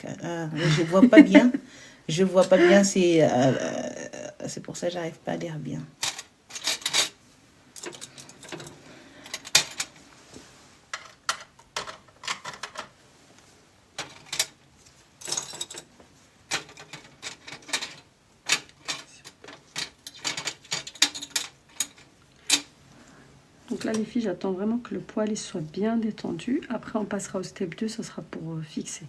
Mais je vois pas bien. Je vois pas bien, c'est pour ça que j'arrive pas à lire bien. Donc là, les filles, j'attends vraiment que le poil il soit bien détendu. Après, on passera au step 2, ça sera pour fixer.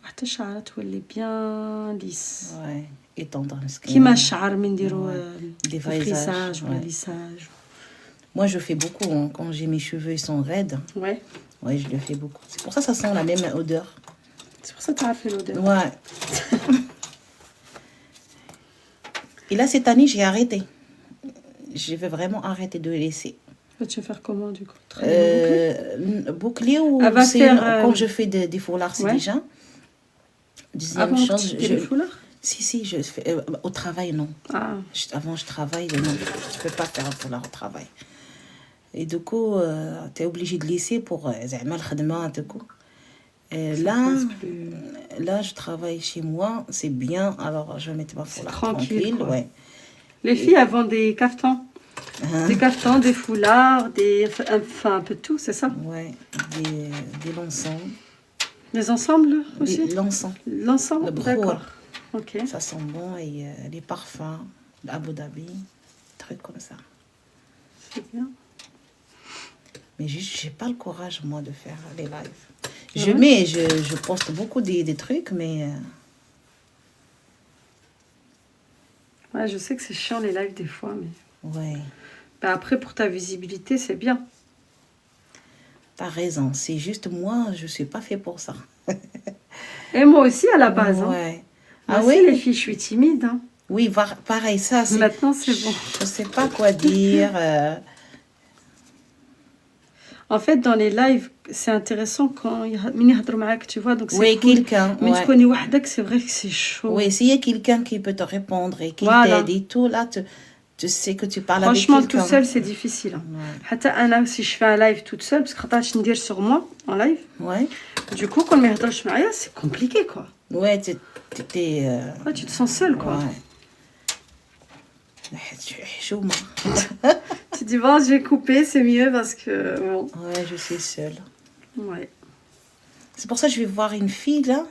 حتى الشعرات تولي bien lisse. Ouais, étendre. كيما الشعر من نديرو des فريساج ولا ouais. ليساج. Moi, je fais beaucoup. Hein. Quand j'ai mes cheveux, ils sont raides. Ouais. Ouais, je le fais beaucoup. C'est pour ça que ça sent la même odeur. C'est pour ça que tu as fait l'odeur. Ouais. Et là, cette année, j'ai arrêté. Je vais vraiment arrêter de laisser. Tu vas faire comment, du coup? Boucler ou quand je fais des foulards, c'est déjà. Deuxième chose, les foulards? Si, je fais au travail, non. Ah. Avant, je travaille, non. Tu peux pas faire un foulard au travail. Et du coup, tu es obligé de laisser pour le coup. Là, je travaille chez moi, c'est bien. Alors, je vais mettre ma foulard tranquille. Ouais. Les filles, elles vendent des caftans. Des caftans, des foulards, enfin un peu de tout, c'est ça? Ouais, des l'ensemble. Les ensembles aussi? L'ensemble. L'ensemble, d'accord. Ok. Ça sent bon et les parfums d'Abu Dhabi, trucs comme ça. C'est bien. Mais juste, j'ai pas le courage, moi, de faire les lives. Je poste beaucoup des trucs, mais... Ouais, je sais que c'est chiant les lives des fois, mais... Ouais. Bah après, pour ta visibilité, c'est bien. T'as raison. C'est juste moi, je suis pas fait pour ça. Et moi aussi, à la base. Ouais. Hein. Ah oui, les filles, je suis timide. Hein. Oui, pareil, ça. Maintenant, c'est bon. Je sais pas quoi dire. En fait, dans les lives, c'est intéressant quand il y a tu vois, donc c'est oui, cool. Quelqu'un. Mais tu connais Wahdak, c'est vrai que c'est chaud. Oui, s'il y a quelqu'un qui peut te répondre et qui t'aide et tout, là, tu sais que tu parles avec quelqu'un. Franchement, tout seul, c'est difficile. Hein. Si je fais un live toute seule, parce que je dire sur moi en live. Ouais. Du coup, quand c'est compliqué, quoi. Ouais, tu te sens seule, quoi. Ouais. Tu es chaud, moi. Tu dis, bon, je vais couper, c'est mieux parce que... Bon. Ouais, je suis seule. Ouais. C'est pour ça que je vais voir une fille, là.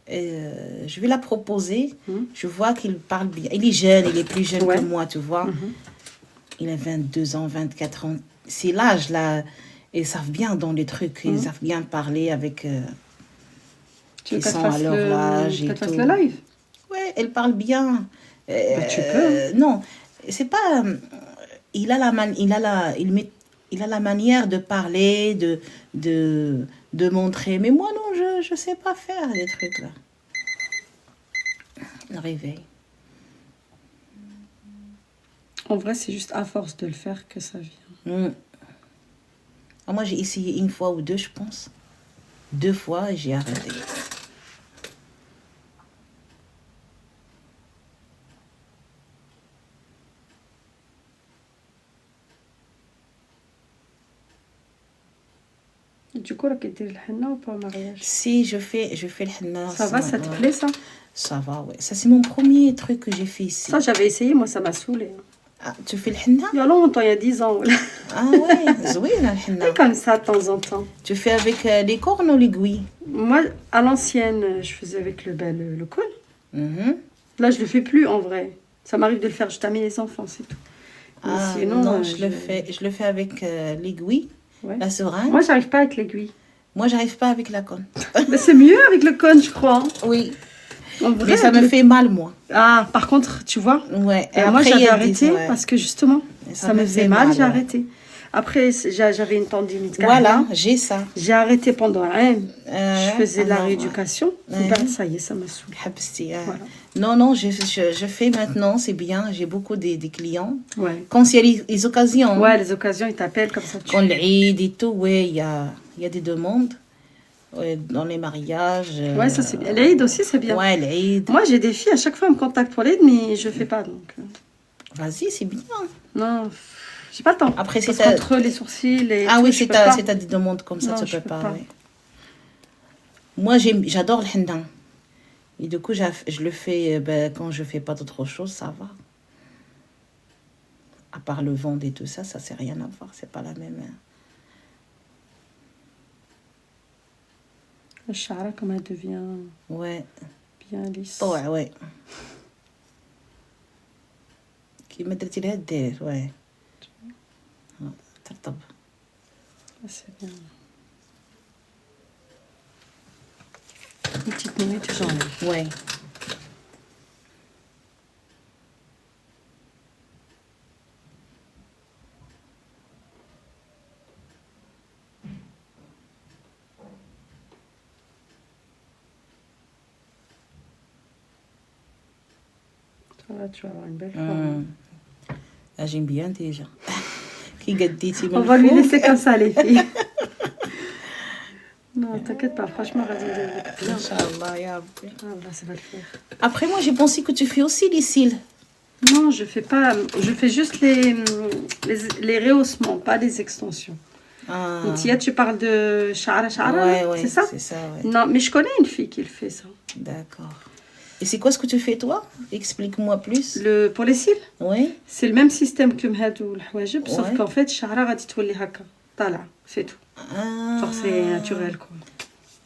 Je vais la proposer. Je vois qu'il parle bien. Il est jeune, il est plus jeune que moi, tu vois. Il a 22 ans, 24 ans. C'est l'âge, là. Ils savent bien dans les trucs. Ils savent bien parler avec... ils sont à leur âge et tout. Le live? Ouais, elle parle bien. Tu peux. Non, c'est pas... Il a la manière de parler, de montrer. Mais moi, non, je sais pas faire les trucs, là. Le réveil. En vrai, c'est juste à force de le faire que ça vient. Moi, j'ai essayé une fois ou deux, je pense. 2 fois et j'ai arrêté. Du coup, là, tu fais le henna ou pas au mariage? Si, je fais le henna. Ça va, ça te plaît, ça? Ça va, ouais. Ça, c'est mon premier truc que j'ai fait ici. Ça, j'avais essayé, moi, ça m'a saoulée. Ah, tu fais le henna? Il y a longtemps, il y a 10 ans. Ah ouais, oui, le henna. Et comme ça, de temps en temps. Tu fais avec les cornes ou l'aiguille? Moi, à l'ancienne, je faisais avec le col. Là, je le fais plus, en vrai. Ça m'arrive de le faire juste à mes enfants, c'est tout. Ah, sinon, non, je le fais avec l'aiguille. Ouais. La seringue. Moi, j'arrive pas avec l'aiguille. Moi, j'arrive pas avec la conne. Mais c'est mieux avec le cône, je crois. Oui. En vrai, mais ça me fait mal, moi. Ah, par contre, tu vois. Ouais. Et moi, j'avais arrêté parce que justement, ça me faisait mal, j'ai arrêté. Après, j'avais une tendinite cardiaque. Voilà, j'ai ça. J'ai arrêté pendant un an. Je faisais de la rééducation. Ben, ça y est, ça m'a saoulée. Voilà. Non, je fais maintenant, c'est bien. J'ai beaucoup des clients. Ouais. Quand il y a les occasions. Ouais, les occasions, ils t'appellent comme ça. Quand l'Eid et tout, ouais, il y a des demandes. Ouais, dans les mariages. Ouais, ça c'est bien. L'Eid aussi, c'est bien. Ouais, l'Eid. Moi, j'ai des filles, à chaque fois, elles me contactent pour l'Eid, mais je fais pas, donc. Vas-y, c'est bien. Non. J'ai pas le temps. Après, c'est entre les sourcils et... Ah oui, c'est ta demande comme ça, non, tu peux pas. Oui. Moi, j'adore le henna. Et du coup, je le fais quand je fais pas d'autre chose, ça va. À part le ventre et tout ça, ça c'est rien à voir, c'est pas la même. Le chara, comme elle devient ouais. bien lisse. Ouais. Qui me dit là ouais. Ah, c'est bien. Une petite minute, j'enlève. Ouais. Là, tu vas avoir une belle forme. Ah, j'aime bien déjà. On va lui laisser comme ça, les filles. Non, t'inquiète pas, franchement, bien. Inch'Allah, ça va le faire. Après, moi, j'ai pensé que tu fais aussi les cils. Non, je fais pas. Je fais juste les rehaussements, pas les extensions. Tia, tu parles de Shara, ouais, c'est ça? C'est ça, ouais. Non, mais je connais une fille qui le fait, ça. D'accord. Et c'est quoi ce que tu fais, toi? Explique-moi plus. Pour les cils? Oui. C'est le même système que Mhadou le Hawajib, sauf qu'en fait, Shara, غادي تولي هكا. Tala, c'est tout. Genre, c'est naturel, quoi.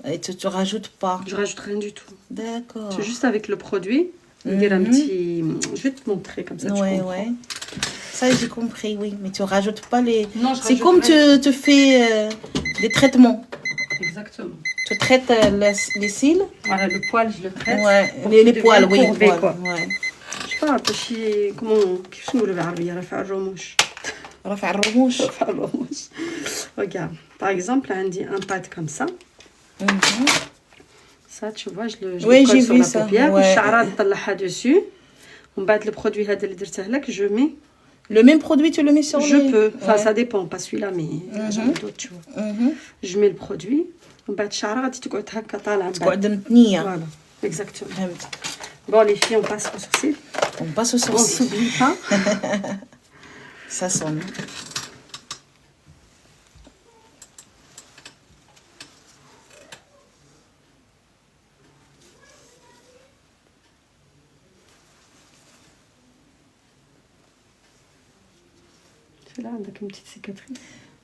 Et tu rajoutes pas? Je rajoute rien du tout. D'accord. C'est juste avec le produit. Je vais te montrer comme ça, tu comprends. Ouais. Ça, j'ai compris, oui. Mais tu rajoutes pas les... Non, c'est comme tu fais des traitements. Exactement. Tu traites les cils. Voilà, le poil, je le traite. Ouais, les poils, oui. Courbé, quoi. Ouais. Je sais pas, comment... كيفاش نقولوا بالعربية رفع الرموش. رفع الرموش. Regarde, par exemple, on dit un pad comme ça. Ça, tu vois, je le colle sur la paupière. والشعرات نطلعها dessus. On bat le produit هذا اللي درته لك, je mets. Le même produit, tu le mets sur Je peux. Enfin, ça dépend, pas celui-là, mais j'en ai d'autres, tu vois. Je mets le produit. On bat الشعرة غادي تقعد هكا طالعة. تقعد متنية. Voilà, exactement. Bon, les filles, on passe au sourcil. On passe au sourcil. On s'oublie pas. Ça sonne. C'est là, on a une petite cicatrice.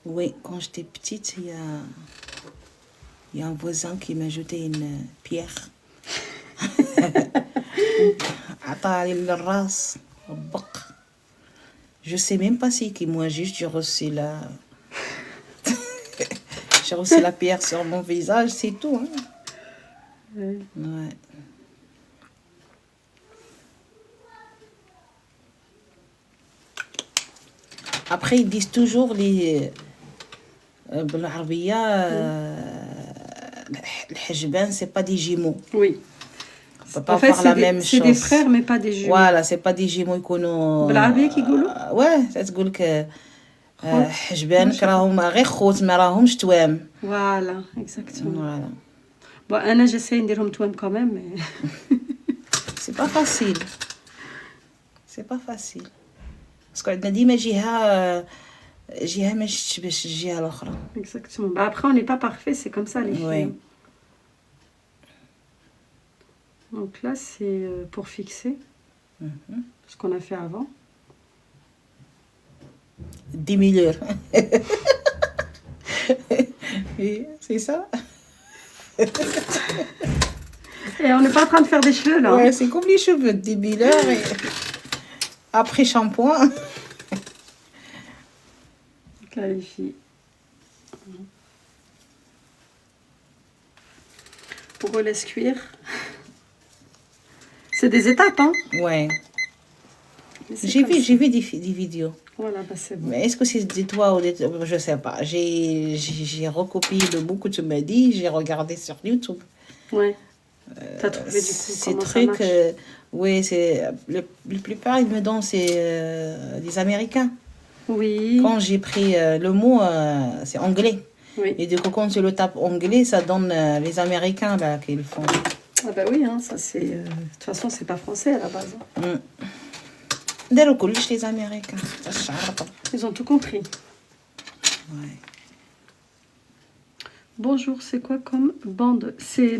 Oui, quand j'étais petite, il y a un voisin qui m'a jeté une pierre. Je sais même pas si qui moi juste j'ai reçu la pierre sur mon visage, c'est tout. Hein. Ouais. Après ils disent toujours les بالعربية الحجبان c'est pas des jumeaux. Oui. On peut pas faire la même chose. C'est des frères mais pas des jumeaux. Voilà, c'est pas des jumeaux يكونوا بالعربية كيقولوا؟ ouais, تقولك حجبان راهم غير خوت ما راهمش توام. Voilà, exactement. Voilà. Bon, أنا j'essaie نديرهم توام quand même mais c'est pas facile. C'est pas facile. parce que عندنا ديما جهة ما تشبهش الجهة الأخرى. Exactement. Bah après on n'est pas parfait, c'est comme ça les filles. Oui. Donc là c'est pour fixer ce qu'on a fait avant. 10 000 heures. Et c'est ça. Et on n'est pas en train de faire des cheveux là. Ouais, c'est comme les cheveux, 10 000 heures et après shampoing. Donc là les filles. Pour eux laisse cuire. C'est des étapes, hein. Ouais. J'ai vu des vidéos. Voilà, bah c'est bon. Mais est-ce que c'est de toi ou de... Je sais pas. J'ai recopié le mot que tu m'as dit. J'ai regardé sur YouTube. Ouais. T'as trouvé du coup ces comment trucs, ça marche oui, c'est la plupart ils me donnent c'est des Américains. Oui. Quand j'ai pris le mot, c'est anglais. Oui. Et du coup, quand tu le tapes anglais, ça donne les Américains là qui le font. Ah bah oui, hein, ça c'est. De toute façon, c'est pas français à la base. Hein. Les Américains. Ils ont tout compris. Ouais. Bonjour, c'est quoi comme bande? C'est...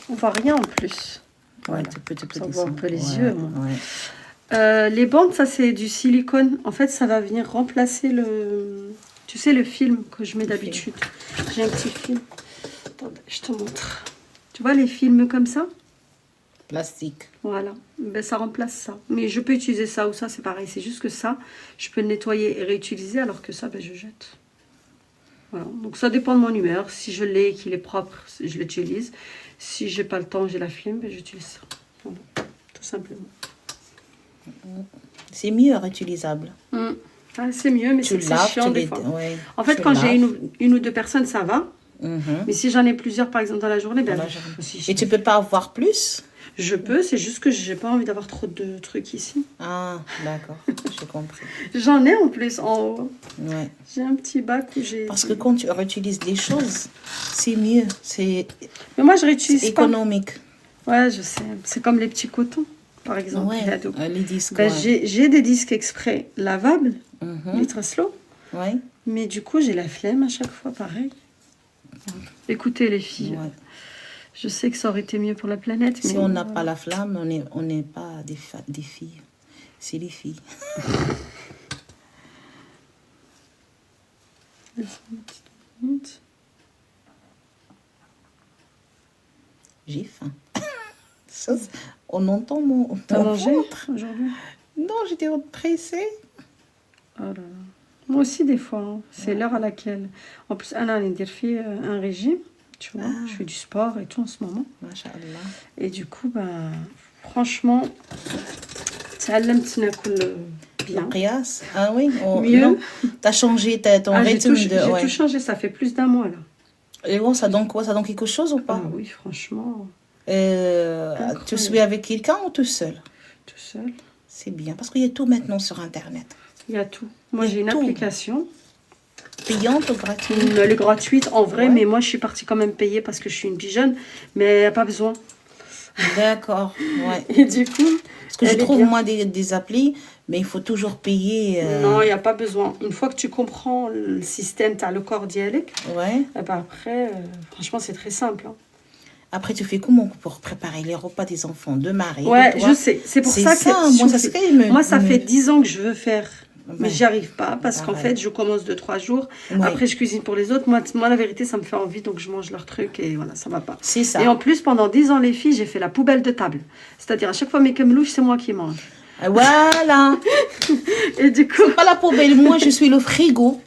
On voit rien en plus. Ouais, Voilà. tu peux Ça voit un peu les ouais, yeux, moi. Ouais. Les bandes, ça c'est du silicone. En fait, ça va venir remplacer le... Tu sais, le film que je mets d'habitude. J'ai un petit film. Attendez, je te montre. Tu vois les films comme ça? Plastique. Voilà. Ben, ça remplace ça. Mais je peux utiliser ça ou ça, c'est pareil. C'est juste que ça, je peux le nettoyer et réutiliser, alors que ça, ben, je jette. Voilà. Donc ça dépend de mon humeur. Si je l'ai et qu'il est propre, je l'utilise. Si j'ai pas le temps, j'ai la flemme, ben, j'utilise ça. Voilà. Tout simplement. C'est mieux réutilisable. Ah, c'est mieux, mais c'est chiant des fois. Ouais, en fait, quand j'ai une ou deux personnes, ça va. Mais si j'en ai plusieurs, par exemple, dans la journée, ben, et tu peux pas avoir plus? Je peux, c'est juste que j'ai pas envie d'avoir trop de trucs ici. Ah, d'accord, j'ai compris. J'en ai en plus en haut. Ouais. J'ai un petit bac où j'ai... Parce que quand tu réutilises des choses, c'est mieux. Mais moi, je réutilise pas. Économique. Ouais, je sais. C'est comme les petits cotons, par exemple. Ouais, les disques. Ben, j'ai des disques exprès lavables, les Traslo. Ouais. Mais du coup, j'ai la flemme à chaque fois, pareil. Écoutez, les filles... Ouais. Je sais que ça aurait été mieux pour la planète. Si on n'a pas la flamme, on n'est pas des filles. C'est les filles. J'ai faim. Ça, on entend mon ventre aujourd'hui? Non, j'étais pressée. Oh là là. Moi aussi, des fois. Hein. C'est l'heure à laquelle... En plus, Anna, elle a un régime. Tu vois, je fais du sport et tout en ce moment. Masha'Allah. Et du coup, ben, franchement, ça l'aime bien. Ah oui, mieux. Tu as changé ton rythme J'ai tout changé, ça fait plus d'un mois là. Et bon, ça donne quoi? Ça donne quelque chose ou pas? Ah oui, franchement. Tu suis avec quelqu'un ou tout seul? Tout seul. C'est bien, parce qu'il y a tout maintenant sur Internet. Il y a tout. Moi, j'ai une application. Payante ou gratuite? Elle est gratuite en vrai, mais moi je suis partie quand même payer parce que je suis une pigeonne, mais il n'y a pas besoin. D'accord, ouais. Et du coup, parce que je trouve moi des applis, mais il faut toujours payer. Non, il n'y a pas besoin. Une fois que tu comprends le système, tu as le corps dialecte, et ben après, franchement, c'est très simple. Hein. Après, tu fais comment pour préparer les repas des enfants de Marie? Ouais, je sais. C'est pour ça que moi, ça fait 10 ans que je veux faire. Mais j'y arrive pas parce qu'en fait, je commence 2-3 jours. Après, je cuisine pour les autres. Moi, la vérité, ça me fait envie, donc je mange leurs trucs et voilà, ça va pas. C'est ça. Et en plus, pendant 10 ans, les filles, j'ai fait la poubelle de table. C'est-à-dire, à chaque fois, mes camelouches, c'est moi qui mange. Voilà. Et du coup... C'est pas la poubelle, moi, je suis le frigo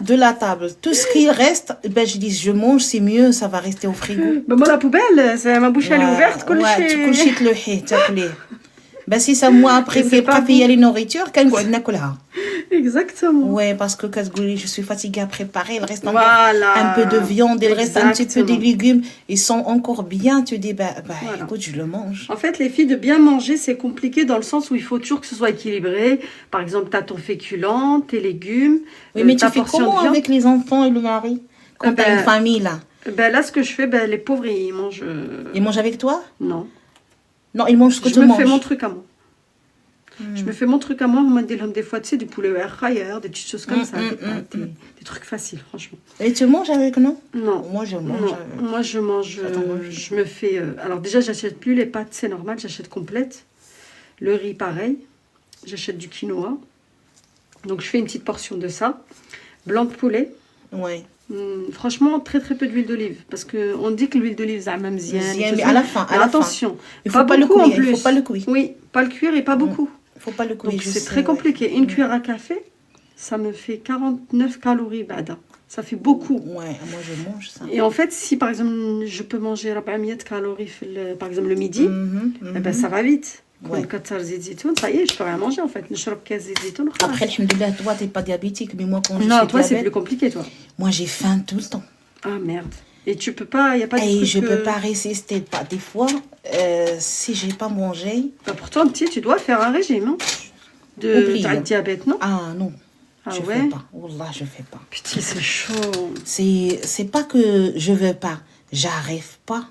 de la table. Tout ce qui reste, ben, je dis, je mange, c'est mieux, ça va rester au frigo. Ben, moi, la poubelle, ma bouche, elle est ouverte. Tu couchites le hé, tu appelais. Ben, c'est ça, moi, après, payer les nourritures, quand Exactement. Ouais, parce que je suis fatiguée à préparer, il reste encore un peu de viande, il reste un petit peu de légumes, ils sont encore bien, tu dis, écoute, je le mange. En fait, les filles, de bien manger, c'est compliqué dans le sens où il faut toujours que ce soit équilibré. Par exemple, tu as ton féculent, tes légumes. Oui, mais tu fais comment avec les enfants et le mari, quand tu as une famille, là? Ben là, ce que je fais, les pauvres, ils mangent... Ils mangent avec toi? Non. Non, ils mangent ce que tu manges. Je me fais mon truc à moi. Je me fais mon truc à moi, des fois, tu sais, du poulet air des petites choses comme ça, des trucs faciles, franchement. Et tu manges avec, non? Non. Moi, je mange. Non. Moi, je mange, je me fais... alors déjà, j'achète plus les pâtes, c'est normal, j'achète complète. Le riz, pareil. J'achète du quinoa. Donc, je fais une petite portion de ça. Blanc de poulet. Ouais. Franchement, très très peu d'huile d'olive. Parce qu'on dit que l'huile d'olive, ça même mais à la fin. Attention. Il faut pas le cuire. Il faut pas le cuire. Oui, pas le cuire et pas beaucoup. Il faut pas le cuire. C'est très compliqué. Une cuillère à café, ça me fait 49 calories, bada. Ça fait beaucoup. Ouais, moi je mange ça. Et en fait, si par exemple, je peux manger 400 calories, par exemple le midi, ça va vite. Ça y est, je peux rien manger en fait. Après, alhamdoulilah, toi, t'es pas diabétique, mais moi, quand je suis diabète... Non, toi, c'est plus compliqué, toi. Moi, j'ai faim tout le temps. Ah, merde. Et tu peux pas, il n'y a pas de truc... je peux pas résister. Des fois, si j'ai pas mangé... pourtant, tu dois faire un régime, hein. T'as le diabète, non? Ah, non. Je fais pas. Wallah, je fais pas. Putain, c'est chaud. C'est pas que je veux pas. J'arrive pas.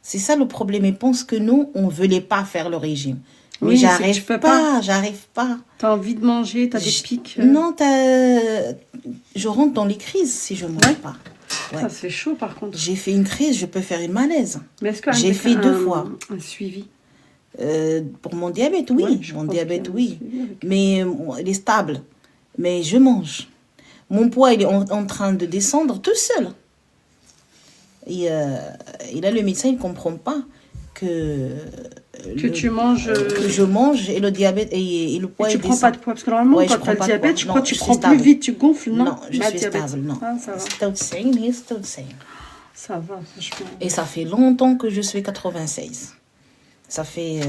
C'est ça le problème. Ils pensent que nous, on ne voulait pas faire le régime. Mais Oui, c'est que j'arrive tu peux pas. j'arrive pas. Tu as envie de manger, tu as des pics. Non, je rentre dans les crises si je mange pas. Ouais. Ça, c'est chaud par contre. J'ai fait une crise, je peux faire une malaise. Mais est-ce que J'ai fait 2 fois. Un suivi? Pour mon diabète, oui. Ouais, je mon pense diabète, qu'il y a un oui. suivi avec- Mais il est stable. Mais je mange. Mon poids, il est en train de descendre tout seul. Et là, le médecin, il ne comprend pas que... tu manges... que je mange et le diabète et le poids, Et tu il prends descend. pas de poids. Parce que normalement, Ouais, quand je tu as prends le pas de diabète, poids. je Non, crois que tu je suis prends stable. plus vite, tu gonfles, non? Non, je Bah, suis diabète. stable, non. Ah, ça va. 96. Ça va, franchement. Et ça fait longtemps que je suis 96. Ça fait...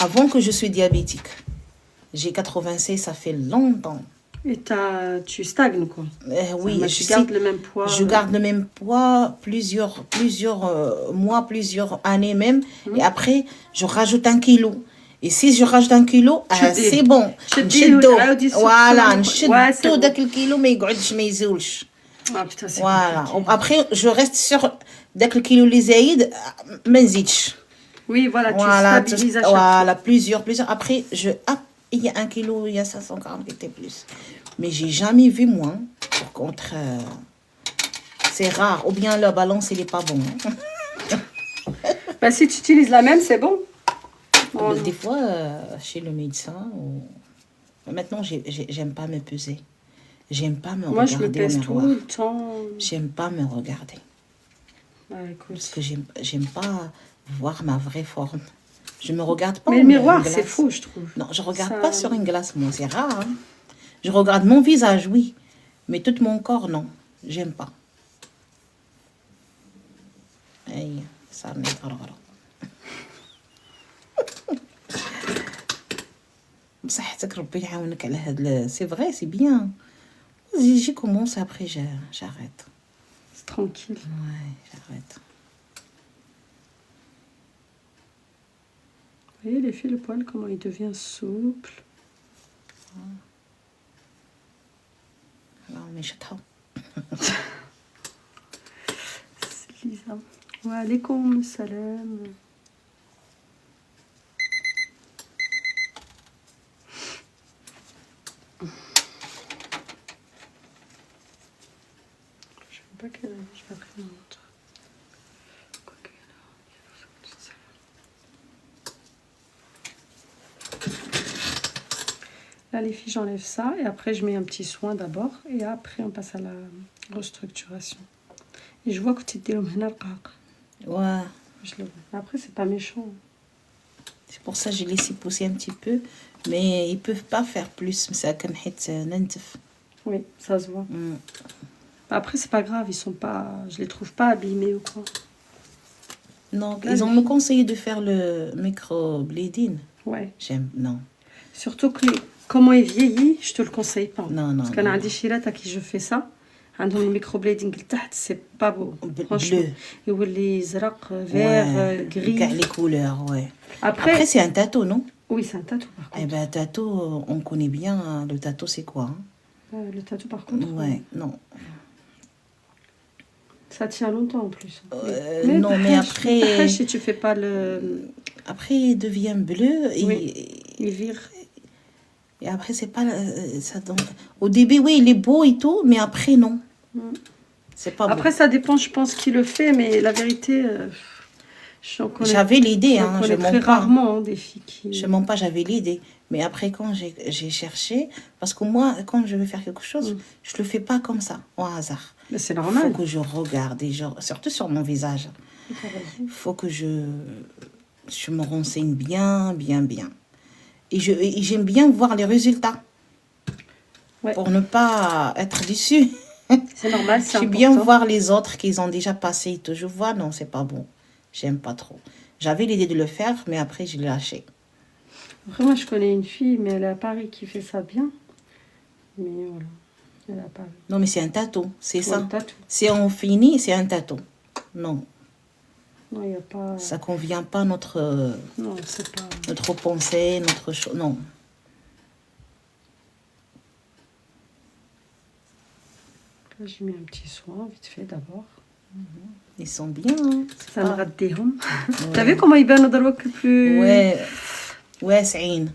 avant que je suis diabétique. J'ai 96, ça fait longtemps. Et tu stagnes, quoi. Oui, tu gardes le même poids. Je garde le même poids plusieurs mois, plusieurs années même. Et après, je rajoute 1 kilo. Et si je rajoute 1 kilo, c'est bon. Voilà, نشدو داك الكيلو ما يقعدش ما يزولش. Ah putain, c'est Voilà. compliqué. Après, je reste sur داك الكيلو اللي زايد ما نزيدش. Oui, voilà, tu Voilà, stabilises à chaque fois. voilà, plusieurs. Après, il y a 1 kilo, il y a 540 qui étaient plus. Mais j'ai jamais vu moins. Par contre, c'est rare. Ou bien la balance, il n'est pas bon. Bah, si tu utilises la même, c'est bon. Des fois, chez le médecin, maintenant, j'aime pas me peser. J'aime pas me Moi, regarder je me pèse au tout miroir. le temps. J'aime pas me regarder. Bah, écoute. Parce que j'aime pas voir ma vraie forme. Je me regarde pas. Mais le miroir, c'est faux, je trouve. Non, je regarde pas sur une glace, moi. C'est rare. Hein. Je regarde mon visage, oui. Mais tout mon corps, non. J'aime pas. Aïe, ça m'est pas grave. بصحتك ربي يعاونك على هاد سي فري سي بيان جي كومونس ابري j'arrête. C'est tranquille. Ouais, j'arrête. Vous voyez les filles, le poil, comment il devient souple. Non, mais شطحو. C'est Lisa. Wa alaykoum salam. Je sais pas quelle je vais après une autre. Là, les filles, j'enlève ça et après, je mets un petit soin d'abord et après, on passe à la restructuration. Et je vois que tu te dis, Ouais. après, c'est pas méchant. C'est pour ça que j'ai laissé pousser un petit peu. Mais ils peuvent pas faire plus. Mais ça كنحيت ننتف. Oui, ça se voit. Après, c'est pas grave, ils sont pas, je les trouve pas abîmés ou quoi. Non, ils ont me conseillé de faire le microblading. Ouais. J'aime, non. Surtout que comment il vieillit, je te le conseille pas. Non, non. Parce qu'un عندي شيرات à qui je fais ça. عندهم الميكروبليدينغ لتحت, c'est pas beau. Bleu. يولي زرق, vert, gris. Les couleurs, ouais. Après, Après c'est un tatou, non? Oui, c'est un tatou par contre. Eh ben, tatou, on connaît bien. Hein. Le tatou, c'est quoi hein? Le tatou par contre. Ouais, non. Ça tient longtemps en plus. Non, mais après... Si tu fais pas le... Après, il devient bleu. Oui, il vire. Et après, c'est pas... ça donc... Au début, oui, il est beau et tout, mais après, non. C'est pas Après, beau. ça dépend, je pense, qui le fait, mais la vérité... J'avais l'idée, hein, je mens pas. Rarement hein, des filles qui... Je mens pas, j'avais l'idée. Mais après, quand j'ai cherché... Parce que moi, quand je veux faire quelque chose, je le fais pas comme ça, au hasard. Mais c'est normal. Il faut que je regarde, et surtout sur mon visage. Il faut que je me renseigne bien. Et j'aime bien voir les résultats. Ouais. Pour ne pas être déçue. C'est normal, c'est J'aime bien voir les autres qu'ils ont déjà passé. Je vois, non, c'est pas bon. J'aime pas trop. J'avais l'idée de le faire, mais après, je l'ai lâché. Après, moi, je connais une fille, mais elle est à Paris qui fait ça bien. Mais voilà, elle est à Paris. Non, mais c'est un tatou, c'est ça. Un tatou. Si on finit, c'est un tatou. Non. Non, il n'y a pas... Ça convient pas à notre... Non, c'est pas... Notre pensée, notre chose... Non. Là, j'ai mis un petit soin, vite fait, d'abord. Ils sont bien. Hein. Ça me rate des hommes. T'as vu comment ils bannent plus... Ouais, c'est une.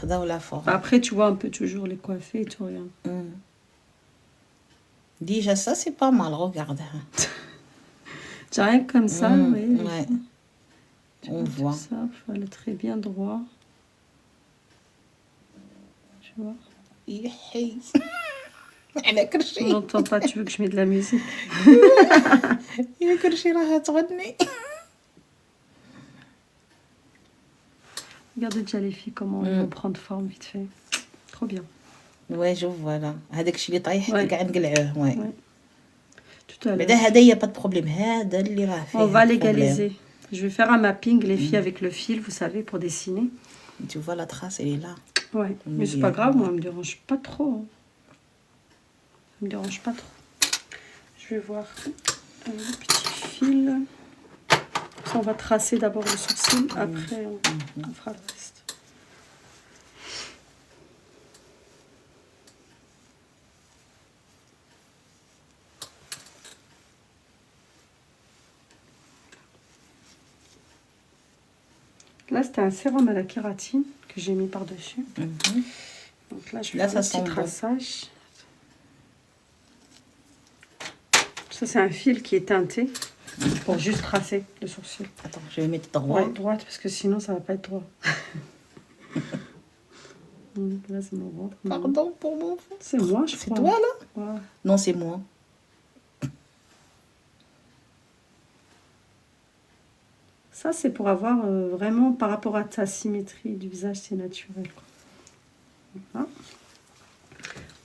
La forme. Après, tu vois un peu toujours les coiffés et tout, rien. Déjà, ça, c'est pas mal, regarde. Tu rien comme ça, oui. Ouais. On voit. Ça, faut aller très bien droit. Tu vois. On n'entend pas, tu veux que je mette de la musique. Regardez déjà les filles, comment ils vont prendre forme vite fait. Trop bien. Ouais, je vois là. هذاك الشيء اللي طايح قاعد نقلعوه. Ouais. Tout à l'heure. هذا y a pas de problème. هذا اللي راه فيه. On va légaliser. Je vais faire un mapping, les filles, avec le fil, vous savez, pour dessiner. Tu vois la trace, elle est là. Ouais, mais c'est pas grave, moi, ça me dérange pas trop. Hein. Ça me dérange pas trop. Je vais voir le petit fil. Ça, on va tracer d'abord le sourcil, après on fera le reste. Là, c'était un sérum à la kératine que j'ai mis par-dessus. Donc là, je vais faire un petit traçage. Ça, c'est un fil qui est teinté pour juste tracer le sourcil. Attends, je vais mettre droit. Ouais, droite, parce que sinon, ça va pas être droit. Là, c'est mon droit. Pardon pour mon fond. C'est moi, je crois. C'est toi, là? Ouais. Non, c'est moi. Ça, c'est pour avoir vraiment, par rapport à ta symétrie du visage, c'est naturel. Quoi. Voilà.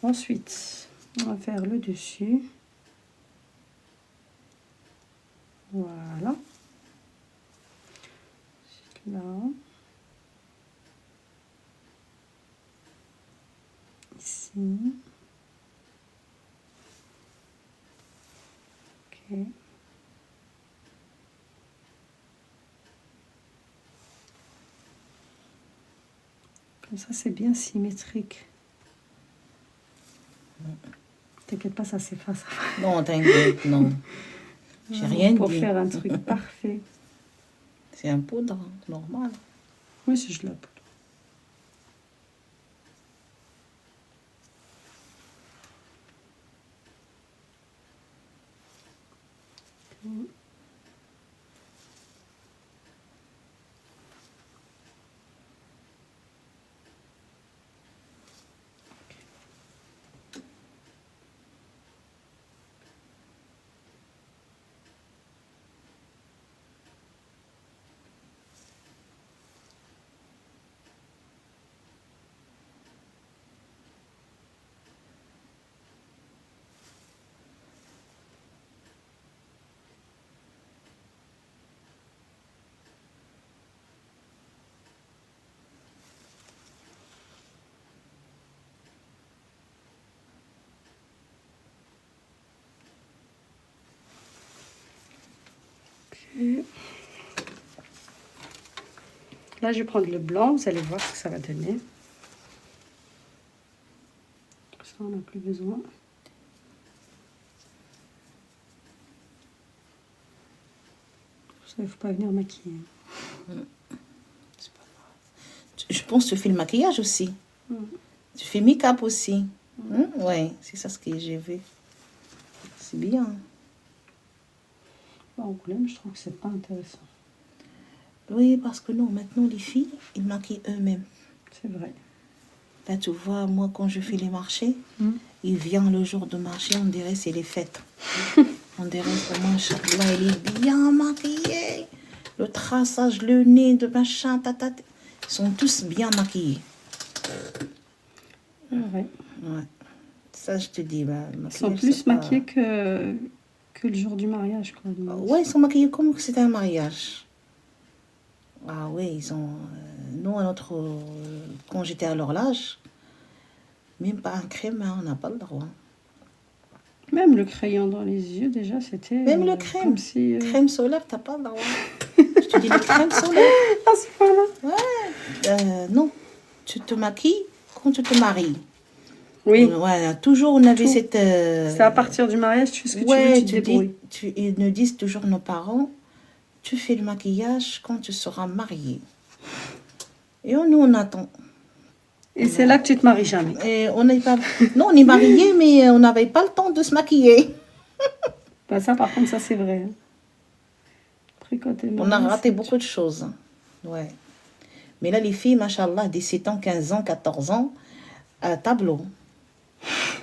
Ensuite, on va faire le dessus. Voilà. Ensuite, là. Ici. Ok. Comme ça, c'est bien symétrique. T'inquiète pas, ça s'efface. Non, t'inquiète, non. J'ai rien dit. Pour faire un truc parfait. C'est un poudre, normal. Oui, c'est juste la poudre. Là, je vais prendre le blanc, vous allez voir ce que ça va donner. Ça, on n'a plus besoin. Ça, il ne faut pas venir maquiller. C'est pas grave. Je pense que tu fais le maquillage aussi. Tu fais make-up aussi. Ouais, c'est ça ce que j'ai vu. C'est bien. En Angoulême, je trouve que c'est pas intéressant. Oui, parce que non, maintenant les filles, ils maquillent eux-mêmes. C'est vrai. Là, tu vois, moi, quand je fais les marchés, il vient le jour de marché, on dirait c'est les fêtes. On dirait vraiment, là, elle est bien maquillée. Le traçage, le nez, de machin, ils sont tous bien maquillés. Ouais. Ouais. Ça, je te dis. Bah, ils sont plus maquillés que le jour du mariage. Quoi, ouais, ils sont maquillés comme si c'était un mariage. Ah oui, ils ont... nous, à notre... quand j'étais à leur âge, même pas un crème, hein, on n'a pas le droit. Même le crayon dans les yeux, déjà, c'était... Même le crème. Comme si, crème solaire, t'as pas le droit. Je te dis, le crème solaire. À ce point-là. Ouais. Non, tu te maquilles quand tu te maries. Oui. Voilà, toujours on avait Tout. cette... C'est à partir du mariage, tu fais ce que ouais, tu veux, tu te débrouilles. ils nous disent toujours nos parents, tu fais le maquillage quand tu seras mariée. Et nous, on attend. Et c'est là que tu te maries jamais. Et on n'est pas... Non, on est mariés, mais on n'avait pas le temps de se maquiller. Bah ça, par contre, ça, c'est vrai. Après, quand t'es On a mariée, raté beaucoup de choses. Ouais. Mais là, les filles, machallah, 17 ans, 15 ans, 14 ans, tableau.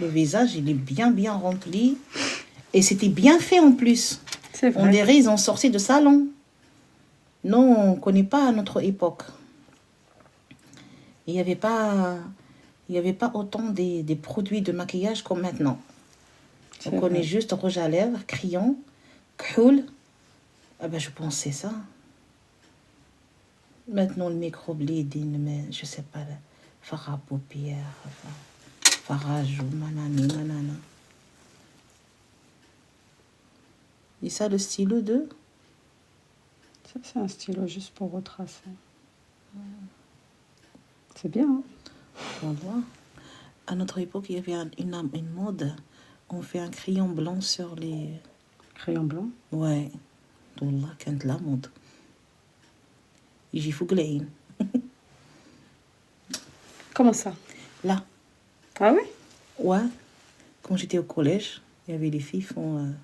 Le visage, il est bien, bien rempli. Et c'était bien fait en plus. C'est On vrai. dirait ils ont sorti de salon. Non, on ne connaît pas à notre époque. Il n'y avait pas autant des produits de maquillage comme maintenant. C'est On connaît vrai. juste rouge à lèvres, crayon, khoul. Ah ben, je pensais ça. Maintenant, le microblading, mais je sais pas, fard à paupières, fard à joues, manani, manana. Et ça, le stylo de... Ça, c'est un stylo juste pour retracer. C'est bien, hein? On voit. À notre époque, il y avait une mode. On fait un crayon blanc sur les... Crayon blanc. Ouais. والله كانت la mode. يجي فوق العين. Comment ça? Là. Ah oui? Ouais. Quand j'étais au collège, il y avait les filles font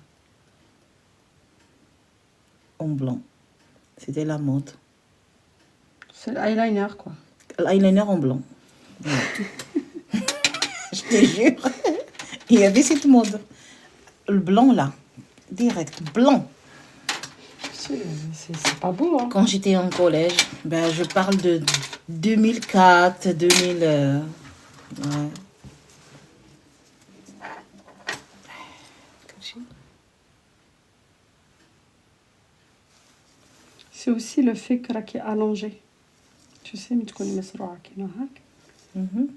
en blanc. C'était la mode. C'est l'eyeliner, quoi. L'eyeliner en blanc. Ouais. Je te jure. Il y avait cette mode. Le blanc, là. Direct. Blanc. C'est pas beau, hein? Quand j'étais en collège, ben, je parle de 2004, 2000... ouais. C'est aussi le fait que là, qui est allongé. Tu sais, mais tu connais Mesroa qui n'a Mhm.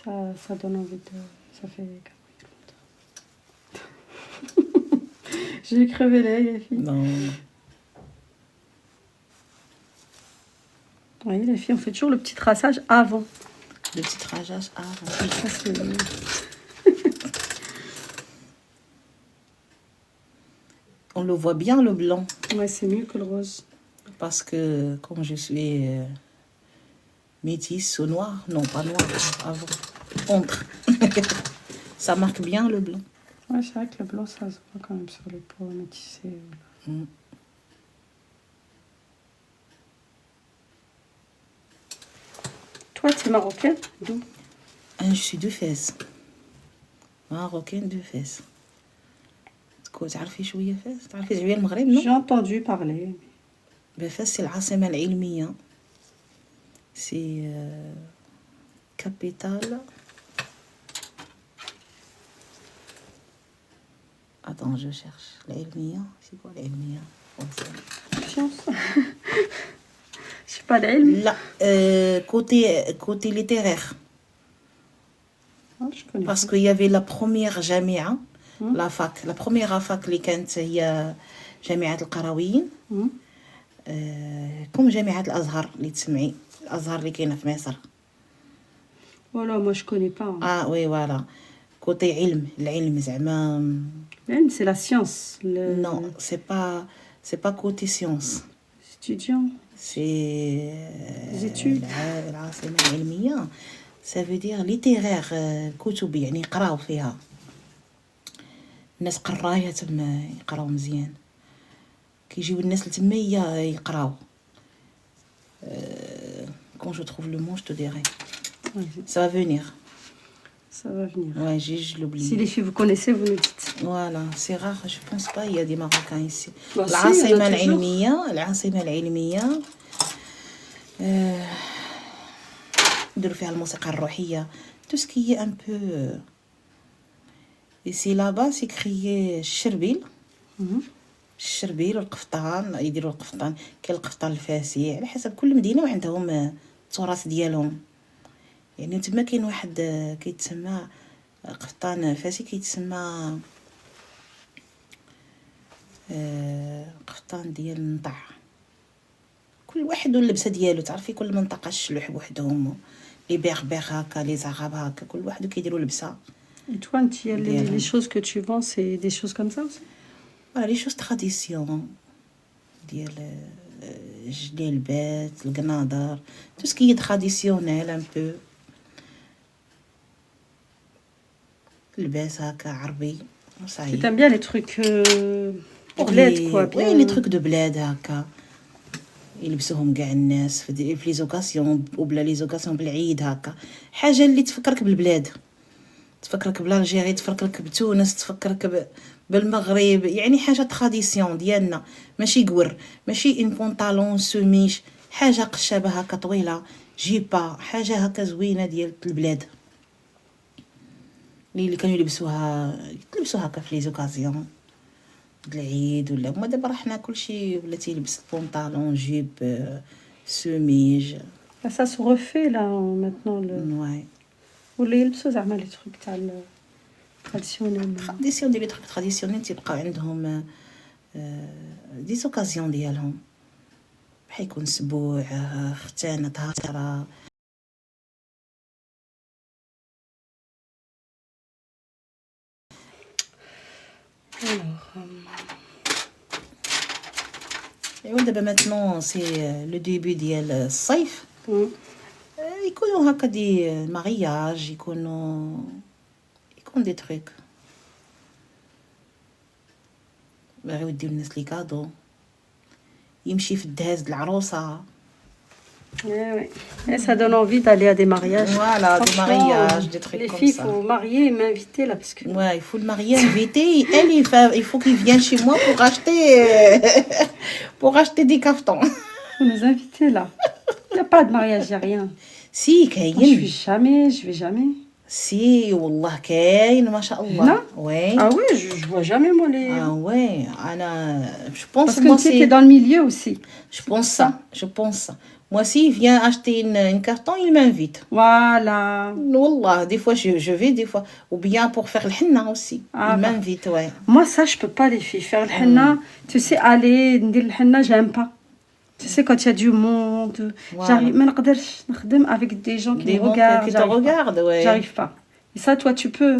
ça donne envie de... Ça fait... J'ai crevé l'œil, les filles. Non. Oui, les filles, on fait toujours le petit traçage avant. Le petit traçage avant. Ça, c'est... On le voit bien, le blanc. Ouais, c'est mieux que le rose. Parce que comme je suis métisse au noir, non pas noir, avant, entre, ça marque bien le blanc. Ouais, c'est vrai que le blanc, ça se voit quand même sur les peaux métissées. Mm. Toi, tu es marocaine? D'où? Je suis de Fès. Marocaine de Fès. تعرفي شوية فاس؟ تعرفي زعما المغرب non? J'ai entendu parler. فاس c'est العاصمة العلمية. C'est capitale. Attends, je cherche. العلمية, c'est quoi العلمية? Science. Je sais pas d'elle. Là, côté littéraire. Ah, je connais Parce pas. qu'il y avait la première جامعة, la fac. La première fac اللي كانت هي جامعة القرويين. كم جامعة الأزهر اللي تسمعي. الأزهر اللي كاينة في مصر. Voilà, moi je connais pas. Hein. Ah oui, voilà. Côté العلم زعما. Elle, c'est la science. Le... Non, c'est pas côté science. Étudiant. C'est Les études. العاصمة العلمية. Ça veut dire littéraire. كتب يعني يقراو فيها. الناس قرايه تما يقراو مزيان. كيجيو الناس لتما يقراو. Quand je trouve le mot, je te dirai. Ça va venir. Ça va venir. Ouais, je l'oublie. Si les filles vous connaissez, vous nous dites. Voilà, c'est rare, je pense pas il y a des Marocains ici. Bah, si, العاصمة il y en a toujours. العلمية, العاصمة العلمية. نديرو فيها الموسيقى الروحية. Tout ce qui est un peu... Ici, là-bas, c'est crié الشربيل. الشربيل والقفطان، يديروا القفطان. كاين القفطان الفاسي، على حسب كل مدينة وعندهم التراث ديالهم. يعني تما كاين واحد كيتسمى قفطان فاسي، كيتسمى قفطان ديال النطع. كل واحد واللبسه ديالو، تعرفي كل منطقه الشلوح بوحدهم. les berbères هكا les arabes هكا كل واحد كيديروا لبسه. Et toi, les choses que tu vends, c'est des choses comme ça aussi? Voilà les choses tradition ديال الجليبات القناضر tout ce qui est traditionnel un peu لباس هكا عربي صحيح. Tu aimes bien les trucs bled quoi, bien. Oui les trucs de bled هكا يلبسوهم كاع الناس في لي زوكاسيون وبلا لي زوكاسيون بالعيد هكا حاجه اللي تفكرك بالبلاد تفكرك بالجيري تفكرك بتونس تفكرك بالمغرب يعني حاجه تراديسيون ديالنا ماشي قور ماشي ان بونطالون سوميش حاجه قشابه هكا طويله جيبه حاجه هكا زوينه ديال البلاد اللي كانوا يلبسوها هكا في لي زوكازيون العيد ولا هما دابا راه حنا كلشي ولا تيلبس البونطالون جيب سوميج. Ça se refait là maintenant le. Ouais. ولا يلبسوا زعما لي تروك تاع traditionnel. دي تروك تراديسيونيل تيبقاو عندهم دي زوكازيون ديالهم بحال يكون سبوع ختانه طهاره. ايوا دابا ماتنون سي لو ديبي ديال الصيف يكونوا هكا دي مارياج يكون دي تروك بغاو يديو الناس لي كادو يمشي في الدهاز العروسه. Oui. Et ça donne envie d'aller à des mariages. Voilà, des mariages, des trucs les comme filles, ça. il faut marier et m'inviter là parce que. Ouais, il faut le marier, inviter. Elle, il faut qu'il vienne chez moi pour acheter des cafetons. Il faut nous inviter là. Il n'y a pas de mariage, il n'y a rien. Si, Moi, Kayin. je vais jamais. Si, Wallah, Kayin, mashallah. Non. Ouais. Ah oui, je vois jamais moi les. Ah ouais, je pense parce que tu es dans le milieu aussi. Je pense ça. Moi, s'il vient acheter une carton, il m'invite. Voilà. Wallah, des fois je vais, des fois. Ou bien pour faire le henna aussi. Il m'invite, ouais. Moi, ça, je peux pas, les filles. Faire le henna, tu sais, aller, dire le henna, j'aime pas. Tu sais, quand il y a du monde, j'arrive, mais avec des gens qui me regardent. Qui te regardent, ouais. J'arrive pas. Et ça, toi, tu peux.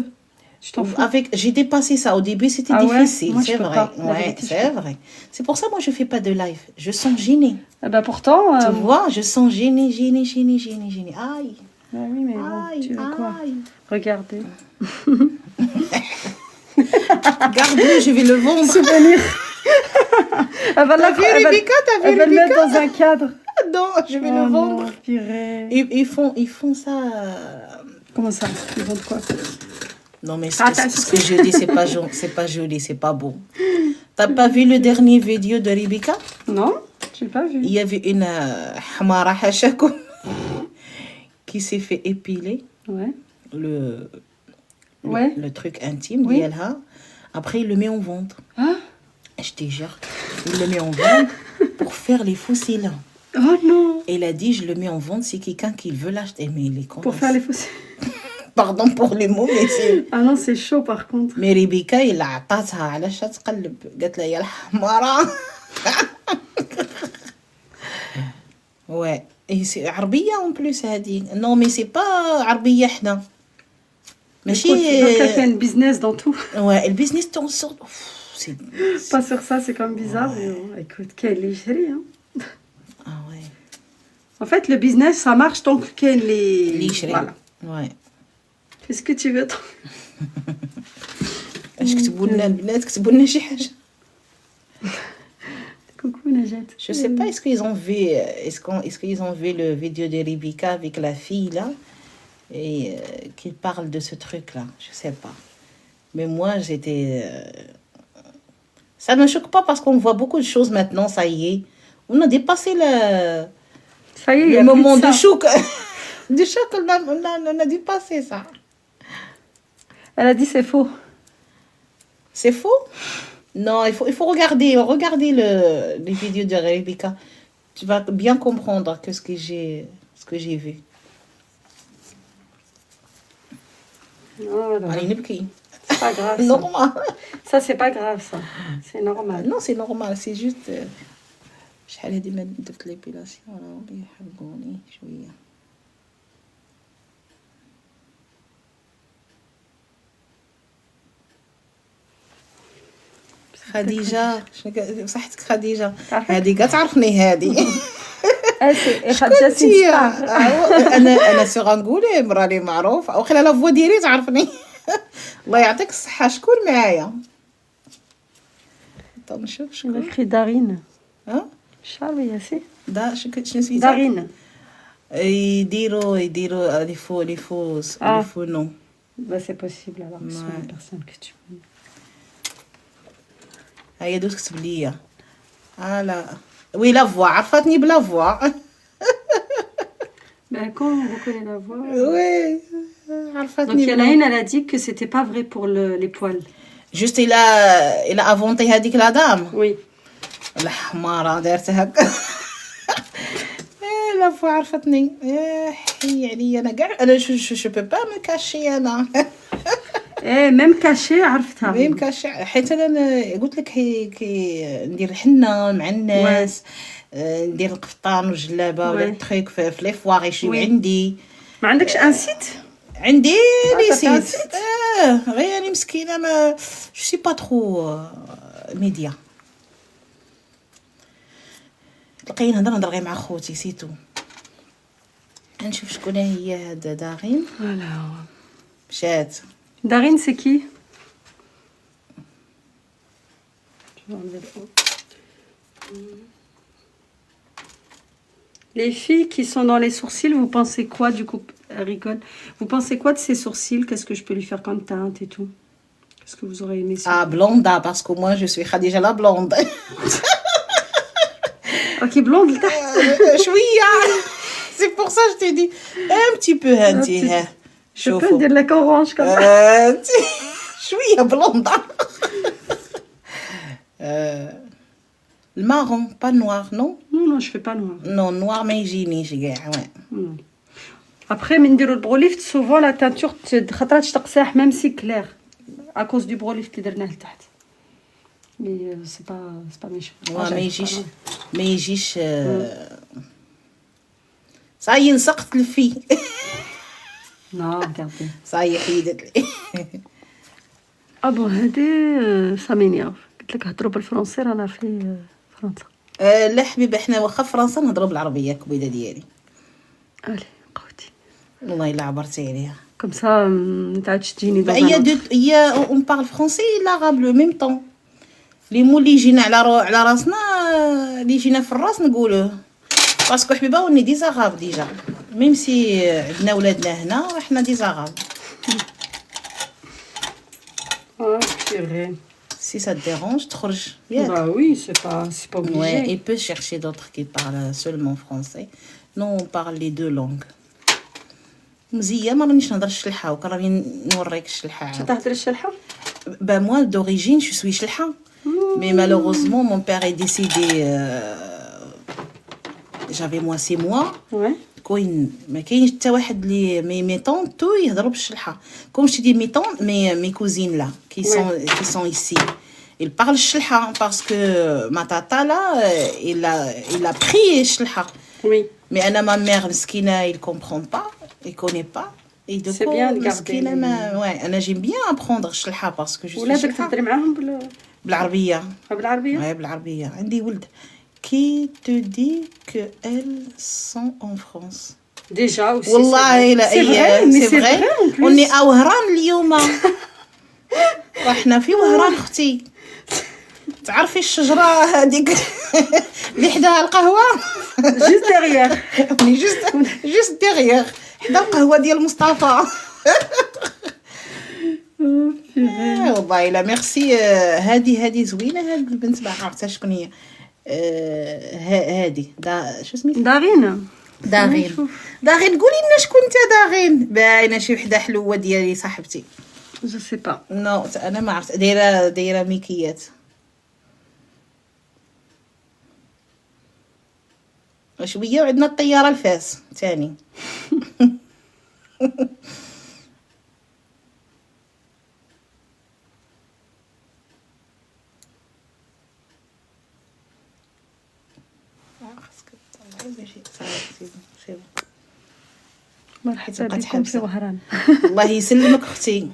Je t'en fous. J'ai dépassé ça. Au début, c'était difficile, moi, c'est vrai. Ouais, c'est vrai. C'est pour ça, moi, je fais pas de live. Je sens gênée. Eh ben pourtant. Tu vois, je sens gênée. Aïe. Ah oui, mais bon, aïe, tu veux quoi? Regardez. Garde-le, je vais le vendre. Souvenir. Elle va T'as vu Rebecca? Elle va le mettre dans un cadre. Non, je vais le vendre. Non, purée. Ils font ça. Comment ça? Ils vendent quoi? Non, mais ce que je dis, c'est pas joli, c'est pas beau. T'as pas vu le dernier vidéo de Rebecca? Non, j'ai pas vu. Il y avait une Hamara Hachako qui s'est fait épiler. Ouais. Le truc intime d'Yelha. Après, il le met en vente. Ah? Je te jure, il le met en vente pour faire les fossiles. Oh non! Et il a dit, je le mets en vente, c'est quelqu'un qui veut l'acheter. Mais il est con. Pour faire les fossiles. Pardon pour les mots, mais c'est... Ah non, c'est chaud par contre. Mais Rebecca, il a عطاتها علاش تقلب قالت لها يا الحمارة. Ouais, et c'est عربية en plus هذه. Non, mais c'est pas عربية حنا. ماشي كاين business dans tout. Ouais, le business t'en sort. C'est pas sur ça, c'est comme bizarre. Ouais. Mais bon, écoute, quelle légèreté, hein. Ah ouais. En fait, le business, ça marche tant que les... Voilà. Ouais. Est-ce que tu veux... اش كتبوا لنا البنات كتبوا لنا شي حاجه. Coucou Najat. Je sais pas est-ce qu'ils ont vu le vidéo de Rebecca avec la fille là et qu'ils parlent de ce truc là, je sais pas. Mais moi j'étais ça ne me choque pas parce qu'on voit beaucoup de choses maintenant, ça y est. On a dépassé ça y est, le moment de choc. Du choc, on a dépassé ça. Elle a dit c'est faux. C'est faux? Non, il faut regarder les vidéos de Rebecca. Tu vas bien comprendre ce que j'ai vu. Voilà. Allez, c'est pas grave. Normal. Ça, c'est pas grave, ça. C'est normal. Non, c'est normal. C'est juste... شحال هادي ما درت ليبيلاسيون راهم يحرقوني شويه. خديجه صحتك خديجه هذه كتعرفني هذه خديجه سي انا سيغ انغوليم راني معروف او خلال لا فوا ديالي تعرفني الله يعطيك الصحه شكون معايا نشوف شكون اخي دارين ها شعريه سي شنو سميتها دارين يديروا لي فو نو با سي بوسيبل alors que c'est une personne que tu هيا دوز كتب ليا لا وي لا فوا عرفتني بلا فوا ben quand vous connaissez la voix oui عرفتني donc Yalaine elle a dit que c'était pas vrai pour les poils juste il a inventé هذيك لا دام oui الحمارة دارت هكا لا فوا عرفتني حي عليا انا كاع انا شو بو با مي كاشي انا ميم كاشي عرفتها ميم كاشي حيت انا قلت لك كي ندير الحنه مع الناس ندير القفطان والجلابه ولا التريك في لي فواغ يجيو عندي ما عندكش ان سيت عندي لي سيت غير انا مسكينه ما جو سي با ترو ميديا تلقيني نهضر غير مع خوتي سيتو نشوف شكون هي هاد دارين فوالا مشات دارين سي كي Les filles qui sont dans les sourcils, vous pensez quoi du coup? Elle rigole. Vous pensez quoi de ces sourcils? Qu'est-ce que je peux lui faire comme teinte et tout? Qu'est-ce que vous aurez aimé ça? Ah, blonde, parce que moi je suis Khadija la blonde. Ok, blonde شوية. C'est pour ça que je t'ai dit un petit peu هانتي ها. Je peux dire la orange comme ça. شوية blonde. Le marron, pas noir, non? Non, je fais pas noir. Non, noir ما يجينيش كاع ouais. Après من نديرو البروليفت souvent la teinture خطرات تقصاح même si clair à cause du brolift اللي درناه لتحت. Mais c'est pas méchant. ما يجيش صاي نسقط الفي. Non, regardez. صاي حيدت لي. Ah bon, هادي ça m'énerve. قلت لك هضروا بالفرنسي رانا في فرنسا. لا حبيبي احنا واخا فرنسا نهضروا بالعربيه كبيده ديالي. الي قوتي. والله الا عبرتي عليها. Comme ça ما تعاودش تجيني دوزا. هي on parle français et l'arabe le même temps. لي مو اللي يجينا على راسنا اللي يجينا في الراس نقولوه باسكو حبيبه وني دي زغاب ديجا ميم سي عندنا ولادنا هنا وحنا دي زغاب. Si ça te dérange, تخرج ياك. Bah oui, c'est pas obligé. Ouais, il peut chercher d'autres qui parlent seulement français. Nous on parle les deux langues. مزيه ما رانيش نهضر الشلحه وكراني نوريك الشلحه. تهضر الشلحه؟ Bah moi d'origine je suis شلحه. Mais malheureusement mon père est décédé j'avais moi 6 mois. Ouais. كوين ما كاينش حتى واحد لي مي طون تو يهضروا بالشلحه كوم je te dis mes tantes mes cousines là qui sont ici ils parlent الشلحه parce que ma tata là il a pris الشلحه. Oui. mais انا ma mère مسكينه il comprend pas il connaît pas et du C'est coup bien de مسكينه garder. ouais انا j'aime bien apprendre الشلحه parce que je suis ولادك تهضري معاهم بالعربيه. بالعربيه؟ ouais بالعربيه عندي ولد. Qui te dit qu'elles sont en France? Déjà aussi. والله لا c'est vrai. وني وهران اليوم رحنا في وهران اختي تعرفي الشجره هذيك اللي حداها القهوه juste derrière. juste derrière حدا القهوه ديال مصطفى. والله لا ميرسي. هذه زوينه هاد البنت ما عرفتها شكون هي. هادي شو سميتها؟ داغين قولي لنا شكون انت داغين. باينه شي وحده حلوه ديالي صاحبتي. جو سي با. نو انا ما عرفت دايره ميكيات. شويه وعندنا الطياره الفاس ثاني. مرحبا بكم في وهران. الله يسلمك اختي